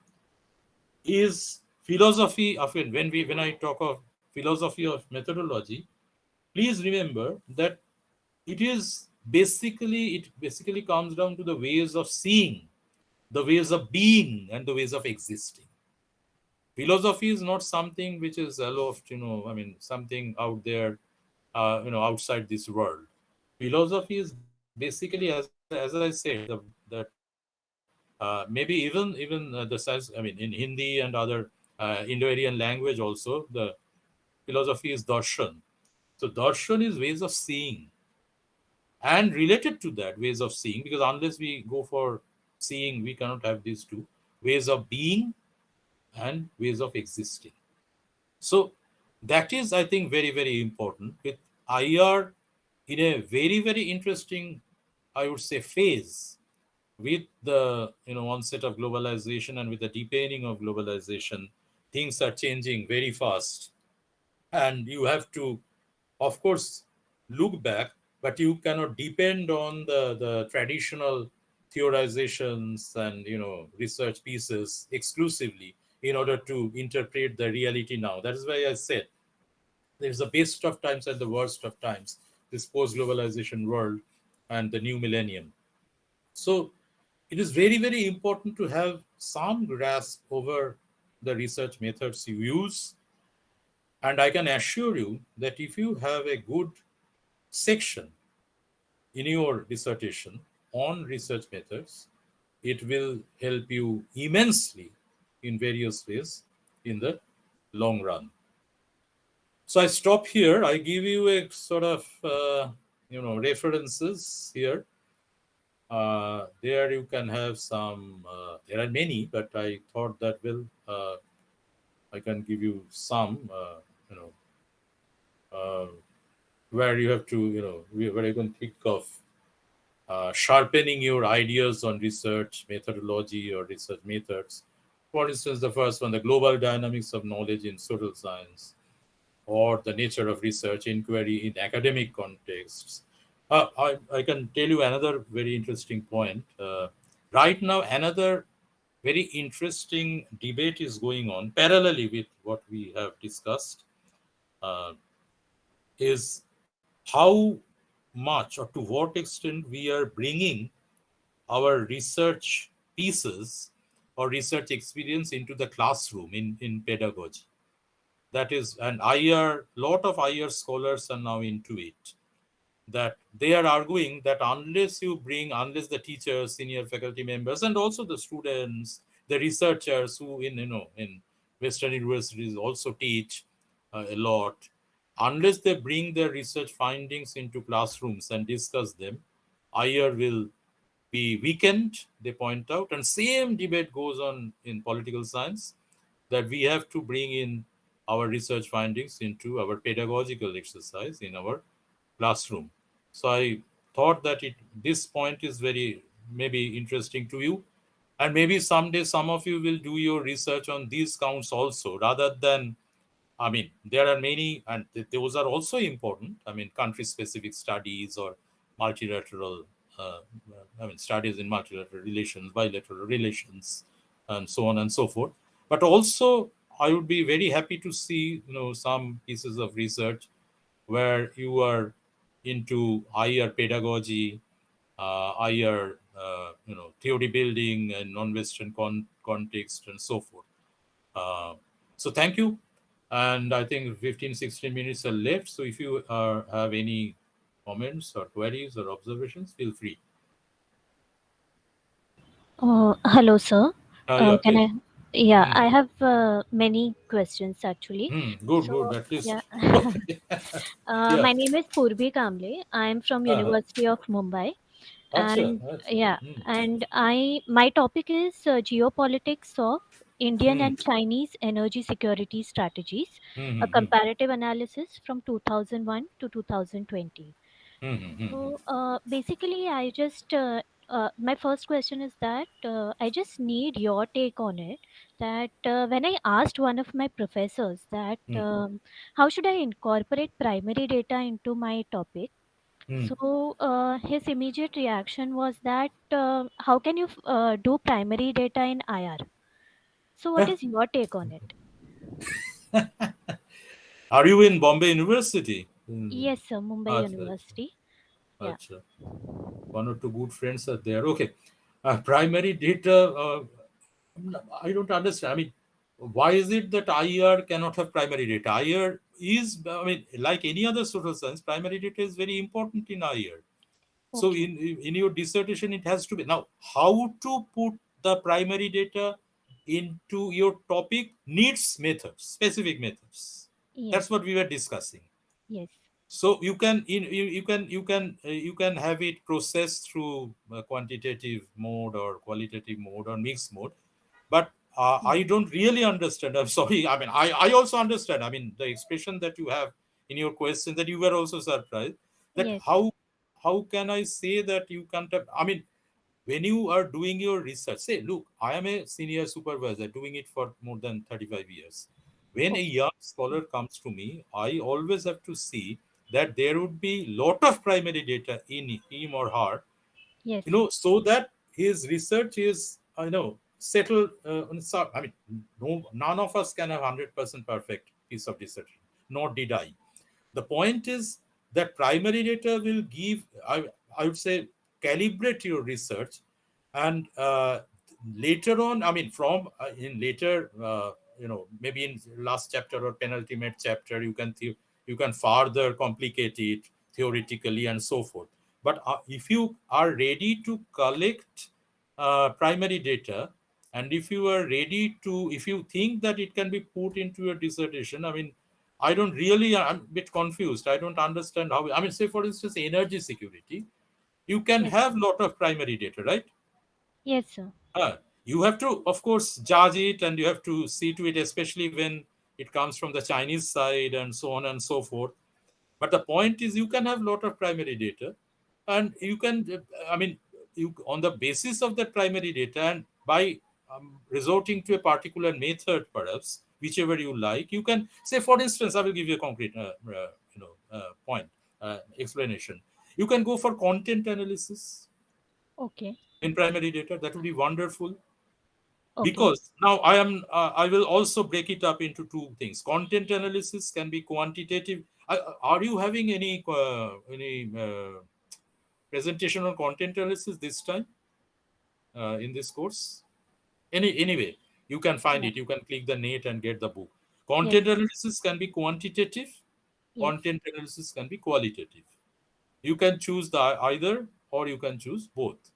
Speaker 2: is philosophy of it. When I talk of philosophy of methodology, please remember that it basically comes down to the ways of seeing, the ways of being, and the ways of existing. Philosophy is not something which is aloft, something out there, outside this world. Philosophy is basically, as I said, maybe even the size. I mean, in Hindi and other Indo-Aryan language also, the philosophy is darshan. So darshan is ways of seeing, and related to that ways of seeing, because unless we go for seeing, we cannot have these two ways of being and ways of existing. So that is, I think, very, very important. With IR in a very, very interesting, I would say, phase, with the onset of globalization and with the deepening of globalization, things are changing very fast, and you have to, of course, look back, but you cannot depend on the traditional theorizations and research pieces exclusively in order to interpret the reality now. That is why I said there's the best of times and the worst of times, this post-globalization world and the new millennium. So it is very, very important to have some grasp over the research methods you use. And I can assure you that if you have a good section in your dissertation on research methods, it will help you immensely in various ways in the long run. So I stop here. I give you a sort of, references here. There you can have some, there are many, but I thought that I can give you some, where you have to, where you can think of sharpening your ideas on research methodology or research methods. For instance, the first one, the global dynamics of knowledge in social science, or the nature of research inquiry in academic contexts. I can tell you another very interesting point. Right now, another very interesting debate is going on parallelly with what we have discussed, uh, is how much or to what extent we are bringing our research pieces or research experience into the classroom in pedagogy. That is, and lot of IR scholars are now into it, that they are arguing that unless the teachers, senior faculty members, and also the students, the researchers who in Western universities also teach a lot, unless they bring their research findings into classrooms and discuss them, IR will be weakened, they point out. And same debate goes on in political science, that we have to bring in our research findings into our pedagogical exercise in our classroom. So I thought that this point is very maybe interesting to you, and maybe someday some of you will do your research on these counts also, rather than, I mean, there are many, and those are also important. I mean, country-specific studies or multilateral, studies in multilateral relations, bilateral relations, and so on and so forth. But also, I would be very happy to see, some pieces of research where you are into higher pedagogy, higher, theory building and non-Western context and so forth. So thank you. And I think 15, 16 minutes are left. So if you have any comments or queries or observations, feel free.
Speaker 4: Hello, sir.
Speaker 2: Yeah,
Speaker 4: Can
Speaker 2: please.
Speaker 4: I? Yeah,
Speaker 2: Hmm.
Speaker 4: I have many questions actually.
Speaker 2: Good, good.
Speaker 4: So,
Speaker 2: At least.
Speaker 4: yeah.
Speaker 2: Okay. Yeah.
Speaker 4: My name is Purvi Kamble. I am from
Speaker 2: Uh-huh.
Speaker 4: University of Mumbai,
Speaker 2: Acha,
Speaker 4: and
Speaker 2: acha.
Speaker 4: yeah, and my topic is geopolitics of Indian
Speaker 2: Hmm.
Speaker 4: and Chinese energy security strategies,
Speaker 2: Hmm.
Speaker 4: a
Speaker 2: Hmm.
Speaker 4: comparative analysis from 2001 to 2020.
Speaker 2: Hmm. Hmm. Hmm. Hmm.
Speaker 4: So basically, my first question is that I just need your take on it. That when I asked one of my professors that
Speaker 2: Hmm.
Speaker 4: how should I incorporate primary data into my topic,
Speaker 2: Hmm.
Speaker 4: so his immediate reaction was that how can you do primary data in IR? So what
Speaker 2: Hmm.
Speaker 4: is your take on it?
Speaker 2: Are you in Bombay University?
Speaker 4: Yes, sir, Mumbai
Speaker 2: Acha, acha,
Speaker 4: University. Yeah.
Speaker 2: acha. One or two good friends are there. Okay. Primary data, I don't understand. I mean, why is it that IR cannot have primary data? IR is, I mean, like any other social science, primary data is very important in IR. So
Speaker 4: Okay.
Speaker 2: in your dissertation, it has to be. Now, how to put the primary data into your topic needs methods, specific methods.
Speaker 4: Yes.
Speaker 2: That's what we were discussing.
Speaker 4: Yes.
Speaker 2: So you can have it processed through quantitative mode or qualitative mode or mixed mode, but I
Speaker 4: Yes.
Speaker 2: don't really understand. I'm sorry. I mean, I also understand. I mean, the expression that you have in your question, that you were also surprised, that
Speaker 4: Yes.
Speaker 2: how can I say that you can't have, I mean, when you are doing your research, say, look, I am a senior supervisor doing it for more than 35 years. When a
Speaker 4: Okay.
Speaker 2: young scholar comes to me, I always have to see that there would be lot of primary data in him or her,
Speaker 4: Yes.
Speaker 2: so that his research is, settled. I mean, no, none of us can have 100% perfect piece of research, nor did I. The point is that primary data will give, I would say, calibrate your research, and later on, I mean, from in later, maybe in last chapter or penultimate chapter, you can further complicate it theoretically and so forth. But if you are ready to collect primary data, and if you are ready to, if you think that it can be put into your dissertation, I mean, I don't really, I'm a bit confused. I don't understand how, I mean, say for instance, energy security, you can
Speaker 4: Yes.
Speaker 2: have lot of primary data, right?
Speaker 4: Yes, sir.
Speaker 2: Uh, you have to, of course, judge it, and you have to see to it, especially when it comes from the Chinese side and so on and so forth. But the point is, you can have lot of primary data, and you can, I mean, you, on the basis of that primary data, and by resorting to a particular method, perhaps whichever you like, you can say, for instance, I will give you a concrete, point, explanation. You can go for content analysis
Speaker 4: Okay.
Speaker 2: in primary data. That would be wonderful,
Speaker 4: Okay.
Speaker 2: because now I will also break it up into two things. Content analysis can be quantitative. Are you having any presentation on content analysis this time, in this course? Anyway, you can find
Speaker 4: Yeah.
Speaker 2: it. You can click the net and get the book.
Speaker 4: Yes.
Speaker 2: Content analysis can be quantitative.
Speaker 4: Yes.
Speaker 2: Content analysis can be qualitative. You can choose the either, or you can choose both.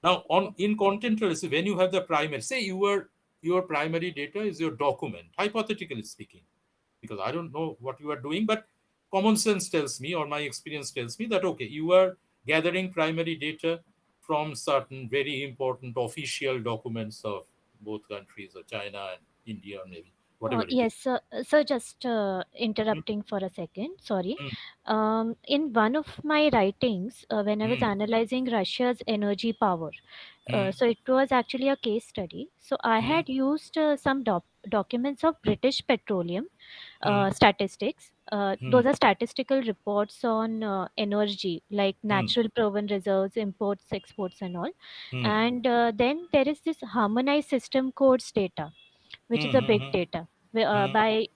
Speaker 2: Now,
Speaker 4: Oh,
Speaker 2: in content analysis, when you have the primary, say your primary data is your document, hypothetically speaking, because I don't know what you are doing, but common sense tells me, or my experience tells me, that okay, you are gathering primary data from certain very important official documents of both countries, or China and India, or maybe whatever it is.
Speaker 4: Yes, so just interrupting for a second, sorry.
Speaker 2: Mm,
Speaker 4: In one of my writings, when I was
Speaker 2: mm,
Speaker 4: analyzing Russia's energy power,
Speaker 2: mm,
Speaker 4: so it was actually a case study. So I
Speaker 2: mm,
Speaker 4: had used some documents of British Petroleum
Speaker 2: mm,
Speaker 4: statistics. Those
Speaker 2: mm,
Speaker 4: are statistical reports on energy, like
Speaker 2: mm,
Speaker 4: natural proven reserves, imports, exports, and all.
Speaker 2: mm,
Speaker 4: And then there is this harmonized system codes data, which is
Speaker 2: mm,
Speaker 4: a big
Speaker 2: mm,
Speaker 4: data
Speaker 2: mm,
Speaker 4: by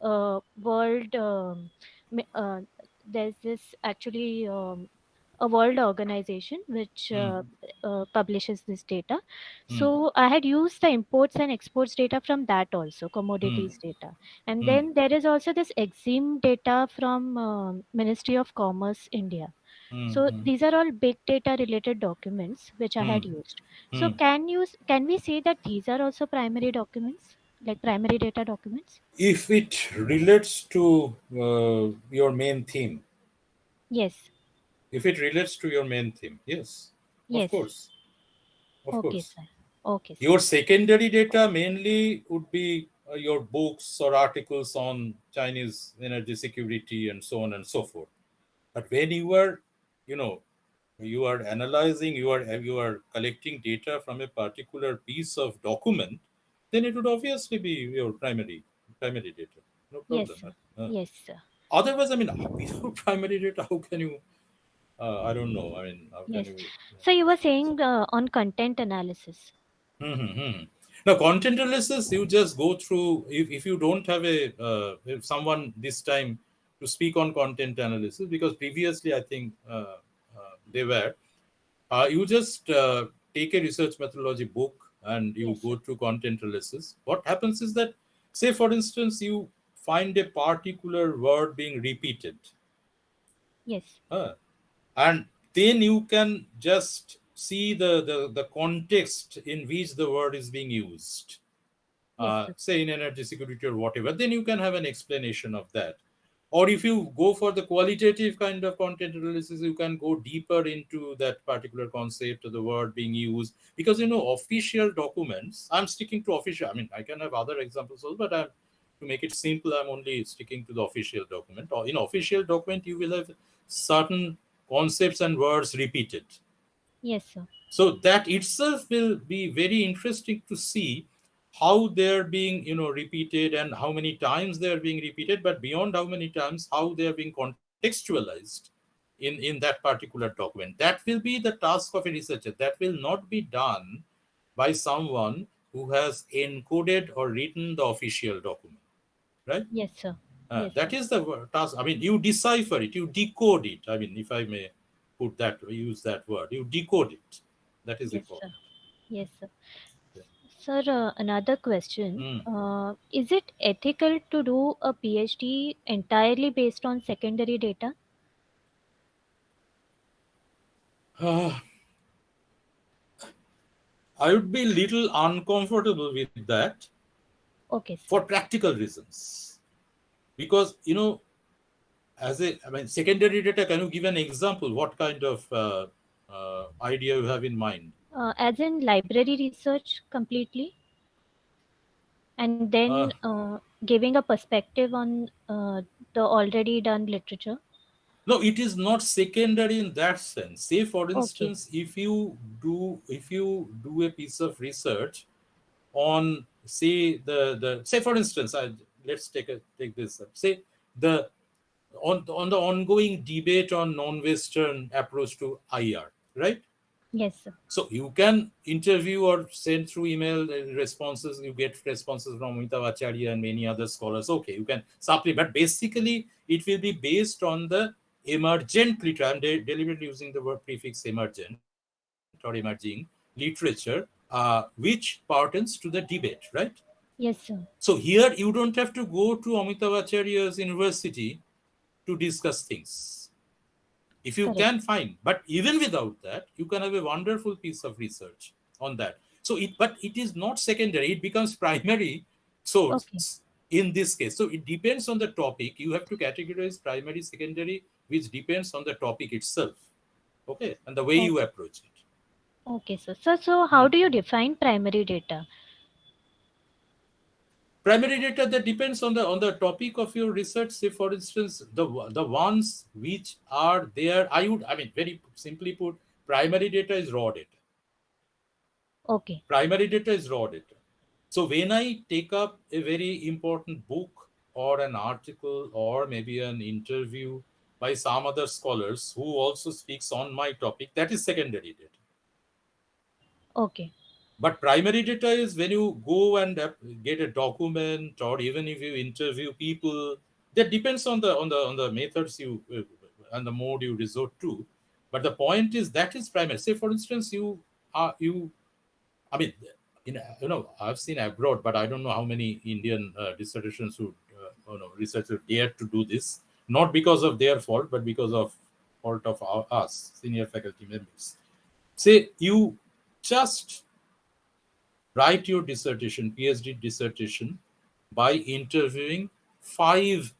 Speaker 4: world. Mi- uh, there's this actually a world organization which
Speaker 2: mm,
Speaker 4: publishes this data.
Speaker 2: mm,
Speaker 4: So I had used the imports and exports data from that also,
Speaker 2: mm,
Speaker 4: commodities data. And
Speaker 2: mm,
Speaker 4: then there is also this exim data from Ministry of Commerce, India.
Speaker 2: mm,
Speaker 4: So
Speaker 2: mm,
Speaker 4: these are all big data related documents which I had
Speaker 2: mm,
Speaker 4: used. So
Speaker 2: mm.
Speaker 4: can we say that these are also primary documents, like primary data documents?
Speaker 2: If it relates to your main theme,
Speaker 4: Yes.
Speaker 2: if it relates to your main theme, yes, of
Speaker 4: Yes.
Speaker 2: course, of
Speaker 4: Okay,
Speaker 2: course.
Speaker 4: sir. Okay, sir.
Speaker 2: Your secondary data mainly would be your books or articles on Chinese energy security and so on and so forth. But when you are, you know, you are analyzing, you are collecting data from a particular piece of document, then it would obviously be your primary data. No
Speaker 4: Yes,
Speaker 2: problem.
Speaker 4: sir. Yes, sir.
Speaker 2: Otherwise, I mean, without primary data, how can you? I don't know. I mean, how can
Speaker 4: Yes.
Speaker 2: you?
Speaker 4: So you were saying on content analysis.
Speaker 2: Mm-hmm. Now, content analysis, you just go through. If you don't have if someone this time to speak on content analysis, because previously I think they were, you just take a research methodology book and you
Speaker 4: Yes,
Speaker 2: go
Speaker 4: sir.
Speaker 2: through content analysis. What happens is that, say, for instance, you find a particular word being repeated.
Speaker 4: Yes.
Speaker 2: uh, and then you can just see the context in which the word is being used,
Speaker 4: Yes, sir.
Speaker 2: say in energy security or whatever. Then you can have an explanation of that. Or if you go for the qualitative kind of content analysis, you can go deeper into that particular concept of the word being used, because official documents, I'm sticking to official, I mean I can have other examples also, but I'm to make it simple, I'm only sticking to the official document. Or in official document you will have certain concepts and words repeated.
Speaker 4: Yes, sir.
Speaker 2: So that itself will be very interesting to see how they're being repeated and how many times they're being repeated, but beyond how many times, how they're being contextualized in that particular document. That will be the task of a researcher. That will not be done by someone who has encoded or written the official document, right?
Speaker 4: Yes, sir. Yes,
Speaker 2: That
Speaker 4: sir.
Speaker 2: is the task. I mean, you decipher it, you decode it. I mean, if I may use that word, you decode it. That is
Speaker 4: Yes, sir.
Speaker 2: important.
Speaker 4: Yes, sir. Sir, another question.
Speaker 2: Hmm.
Speaker 4: Is it ethical to do a PhD entirely based on secondary data?
Speaker 2: Uh, I would be little uncomfortable with that
Speaker 4: Okay, sir.
Speaker 2: for practical reasons. Because, I mean, secondary data, can you give an example? What kind of idea you have in mind?
Speaker 4: As in library research completely, and then
Speaker 2: Uh,
Speaker 4: giving a perspective on the already done literature.
Speaker 2: no, it is not secondary in that sense. Say, for
Speaker 4: Okay.
Speaker 2: instance, if you do a piece of research on, say, the say for instance, let's take this up. Say the on the ongoing debate on non-Western approach to IR, right?
Speaker 4: Yes, sir.
Speaker 2: So you can interview or send through email responses. You get responses from Amitav Acharya and many other scholars. Okay, you can supplement, but basically it will be based on the emergent literature. I'm deliberately using the word prefix emergent or emerging literature, which pertains to the debate, right?
Speaker 4: Yes, sir.
Speaker 2: So here you don't have to go to Amitav Acharya's university to discuss things. If you
Speaker 4: Correct.
Speaker 2: can find, but even without that, you can have a wonderful piece of research on that. But it is not secondary, it becomes primary
Speaker 4: Okay.
Speaker 2: source in this case. So it depends on the topic. You have to categorize primary, secondary, which depends on the topic itself. Okay, and the way
Speaker 4: Oh,
Speaker 2: you approach it.
Speaker 4: okay, sir. So how
Speaker 2: Hmm.
Speaker 4: do you define primary data?
Speaker 2: Primary data, that depends on the topic of your research. Say, for instance, the ones which are there, I mean, very simply put, primary data is raw data.
Speaker 4: Okay.
Speaker 2: Primary data is raw data. So when I take up a very important book or an article or maybe an interview by some other scholars who also speaks on my topic, that is secondary data.
Speaker 4: Okay.
Speaker 2: But primary data is when you go and get a document, or even if you interview people. That depends on the methods you and the mode you resort to. But the point is that is primary. Say, for instance, I mean, I've seen abroad, but I don't know how many Indian dissertations who researchers dare to do this, not because of their fault, but because of fault of us senior faculty members. Say you just write your dissertation, PhD dissertation, by interviewing 5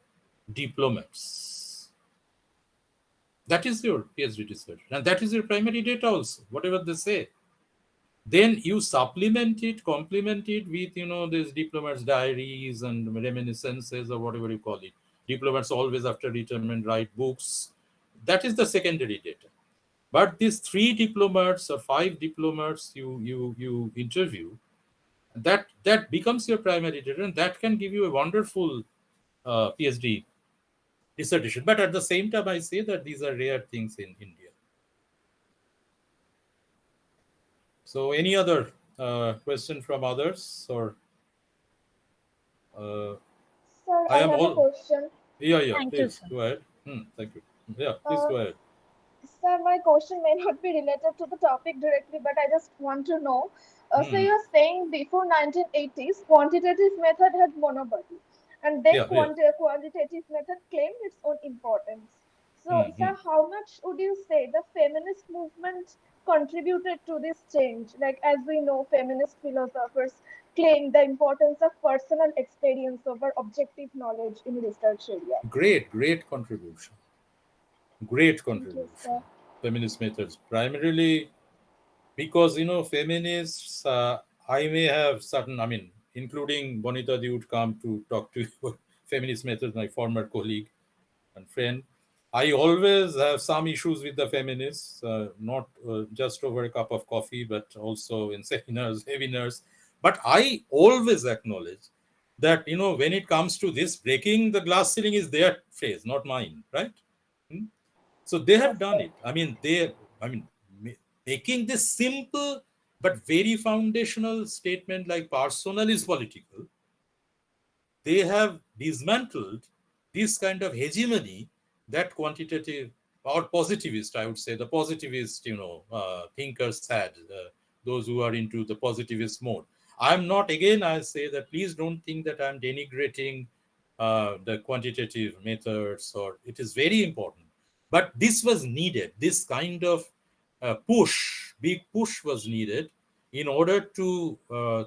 Speaker 2: diplomats. That is your PhD dissertation, and that is your primary data also, whatever they say. Then you supplement it, complement it with, these diplomats' diaries and reminiscences or whatever you call it. Diplomats always after retirement write books. That is the secondary data. But these 3 diplomats or 5 diplomats you interview, that becomes your primary data, and that can give you a wonderful PhD dissertation. But at the same time, I say that these are rare things in India. So any other question from others, or
Speaker 1: Sir,
Speaker 2: I
Speaker 1: I
Speaker 2: am
Speaker 1: have a
Speaker 2: all.
Speaker 1: question.
Speaker 2: Yeah,
Speaker 4: Thank you,
Speaker 2: please
Speaker 4: sir.
Speaker 2: go ahead. Thank you. Yeah, please
Speaker 1: Uh,
Speaker 2: go ahead.
Speaker 1: Sir, my question may not be related to the topic directly, but I just want to know. So
Speaker 2: Hmm.
Speaker 1: you're saying before 1980s, quantitative method had monopoly, and then
Speaker 2: Yeah, yeah.
Speaker 1: quantitative method claimed its own importance. So,
Speaker 2: Hmm.
Speaker 1: sir, how much would you say the feminist movement contributed to this change? Like, as we know, feminist philosophers claim the importance of personal experience over objective knowledge in research area.
Speaker 2: Great contribution. Great
Speaker 1: Thank you,
Speaker 2: contribution.
Speaker 1: sir.
Speaker 2: Feminist methods, primarily because feminists. I may have certain. I mean, including Bonita, they would come to talk to you. Feminist methods, my former colleague and friend. I always have some issues with the feminists, not just over a cup of coffee, but also in seminars, webinars. But I always acknowledge that, when it comes to this, breaking the glass ceiling is their phrase, not mine, right? Hmm? So they have
Speaker 1: Yes,
Speaker 2: done
Speaker 1: sir.
Speaker 2: it. Making this simple but very foundational statement like personal is political, they have dismantled this kind of hegemony that quantitative or positivist, I would say, the positivist, thinkers had, those who are into the positivist mode. I'm not, again, I say that please don't think that I'm denigrating the quantitative methods, or it is very important. But this was needed. This kind of big push was needed in order to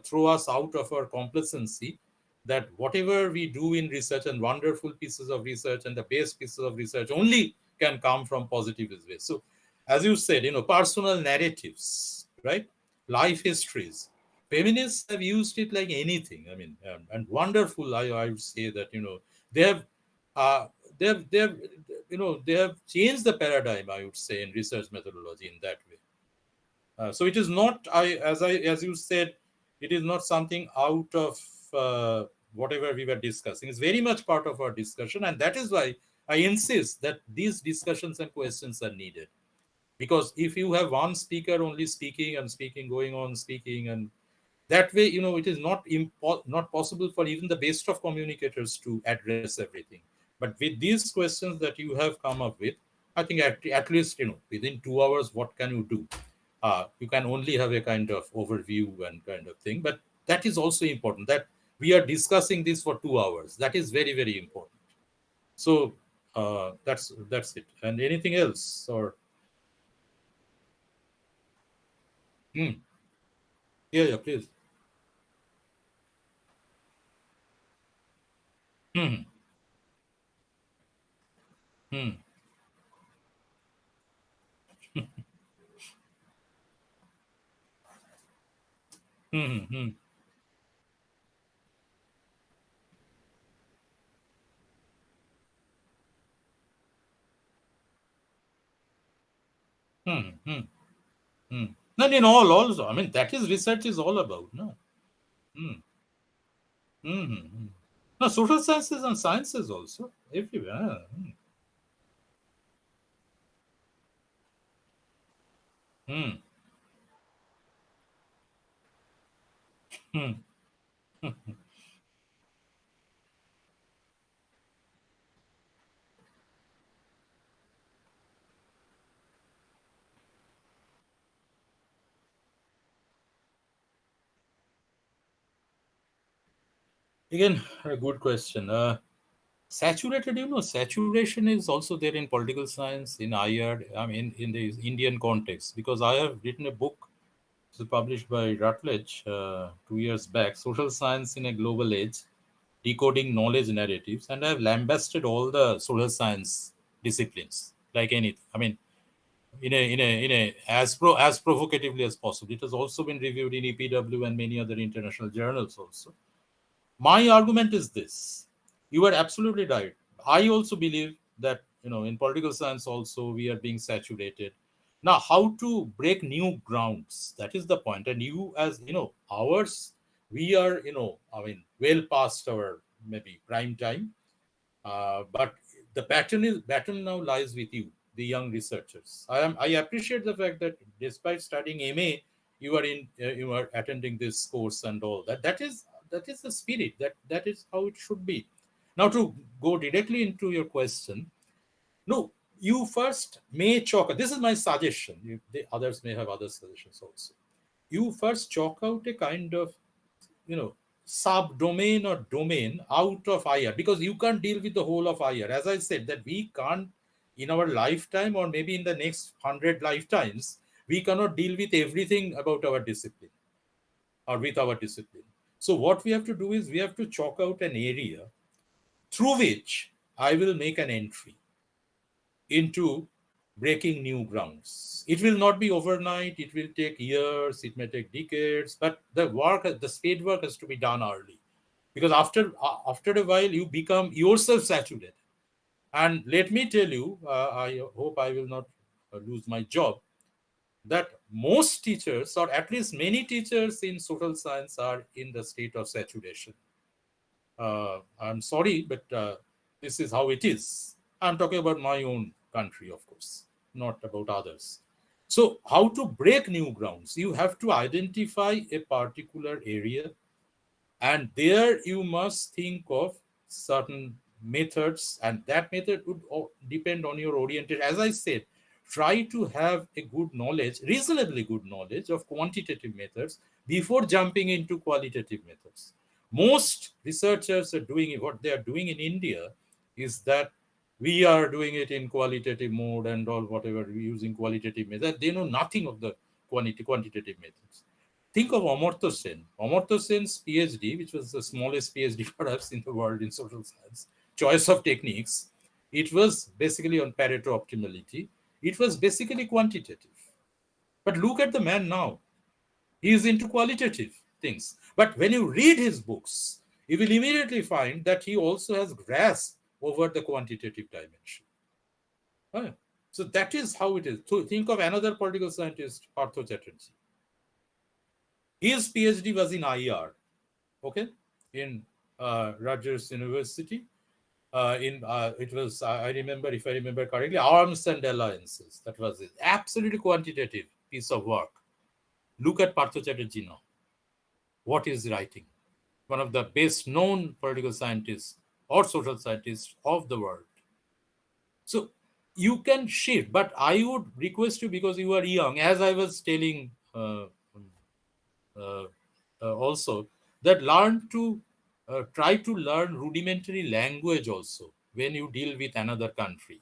Speaker 2: throw us out of our complacency that whatever we do in research and wonderful pieces of research and the best pieces of research only can come from positivist ways. So, as you said, personal narratives, right? Life histories. Feminists have used it like anything. And wonderful. I would say that they have, uh, they have changed the paradigm. I would say in research methodology in that way. So it is not, as you said, it is not something out of whatever we were discussing. It's very much part of our discussion, and that is why I insist that these discussions and questions are needed. Because if you have one speaker only speaking and speaking, going on speaking, and that way, it is not possible for even the best of communicators to address everything. But with these questions that you have come up with, I think at least, within 2 hours, what can you do? You can only have a kind of overview and kind of thing. But that is also important, that we are discussing this for 2 hours. That is very, very important. So that's it. And anything else? Or Hmm. Yeah, please. Hmm. Hmm. Hmm. Hmm. Hmm, hmm, hmm. And in all also, I mean, that is research is all about, no? Hmm. Hmm, hmm, hmm. No, social sciences and sciences also, everywhere. Hmm. Hmm. Again, a good question. Saturated, saturation is also there in political science, in IR, I mean, in the Indian context, because I have written a book, which was published by Routledge 2 years back, Social Science in a Global Age, Decoding Knowledge Narratives, and I've lambasted all the social science disciplines, like anything. I mean, in a as provocatively as possible. It has also been reviewed in EPW and many other international journals also. My argument is this: you are absolutely right. I also believe that in political science also we are being saturated. Now, how to break new grounds? That is the point. And you, as ours, we are I mean, well past our maybe prime time. But the baton now lies with you, the young researchers. I appreciate the fact that despite studying MA, you are attending this course and all that. That is the spirit. That is how it should be. Now, to go directly into your question, no, you first may chalk. This is my suggestion. The others may have other suggestions also. You first chalk out a kind of subdomain or domain out of IR, because you can't deal with the whole of IR. As I said, that we can't, in our lifetime or maybe in the next 100 lifetimes, we cannot deal with everything about our discipline or with our discipline. So what we have to do is we have to chalk out an area through which I will make an entry into breaking new grounds. It will not be overnight. It will take years. It may take decades. But the spade work has to be done early, because after a while you become yourself saturated. And let me tell you, I hope I will not lose my job, that most teachers, or at least many teachers in social science, are in the state of saturation. I'm sorry, but this is how it is. I'm talking about my own country, of course, not about others. So, how to break new grounds? You have to identify a particular area, and there you must think of certain methods, and that method would depend on your orientation. As I said, try to have a good knowledge, reasonably good knowledge of quantitative methods before jumping into qualitative methods. Most researchers are doing it. What they are doing in India is that we are doing it in qualitative mode and all, whatever, using qualitative method. They know nothing of the quantitative methods. Think of Amartya Sen. Amartya Sen's PhD, which was the smallest PhD perhaps in the world in social science, choice of techniques, it was basically on Pareto optimality. It was basically quantitative. But look at the man now. He is into qualitative things. But when you read his books, you will immediately find that he also has grasp over the quantitative dimension. Right? So that is how it is. So think of another political scientist, Partho Chatterjee. His PhD was in IR, okay, in Rutgers University. It was, I remember, if I remember correctly, arms and alliances. That was it. Absolutely quantitative piece of work. Look at Partho Chatterjee now. What is writing? One of the best known political scientists or social scientists of the world. So you can shift, but I would request you, because you are young, as I was telling uh, also, that try to learn rudimentary language also when you deal with another country.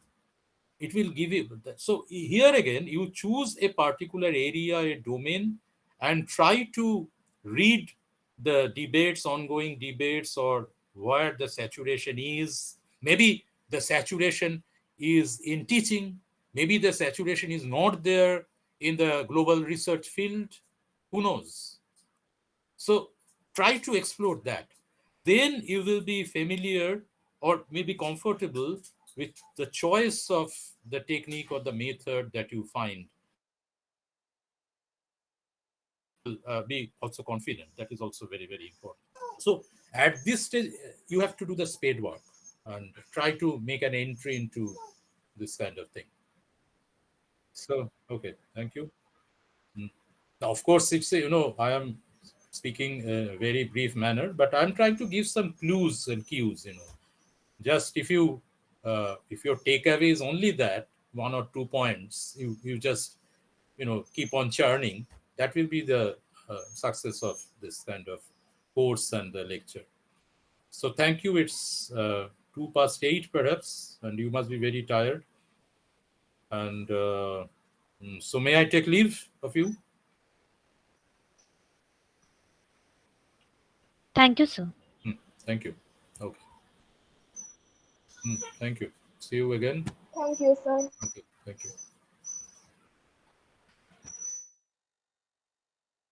Speaker 2: It will give you. So here again, you choose a particular area, a domain, and try to read the debates, ongoing debates, or where the saturation is. Maybe the saturation is in teaching. Maybe the saturation is not there in the global research field. Who knows? So try to explore that. Then you will be familiar or maybe comfortable with the choice of the technique or the method that you find. be also confident. That is also very, very important. So at this stage, you have to do the spade work and try to make an entry into this kind of thing. So, okay, thank you. Now, of course, it's I am speaking in a very brief manner, but I'm trying to give some clues and cues. Just if your takeaway is only that 1 or 2 points, you just keep on churning. That will be the success of this kind of course and the lecture. So thank you. It's 8:02 perhaps, and you must be very tired. And so may I take leave of you?
Speaker 4: Thank you, sir.
Speaker 2: Thank you. Okay. Thank you. See you again.
Speaker 1: Thank you, sir.
Speaker 2: Okay. Thank you.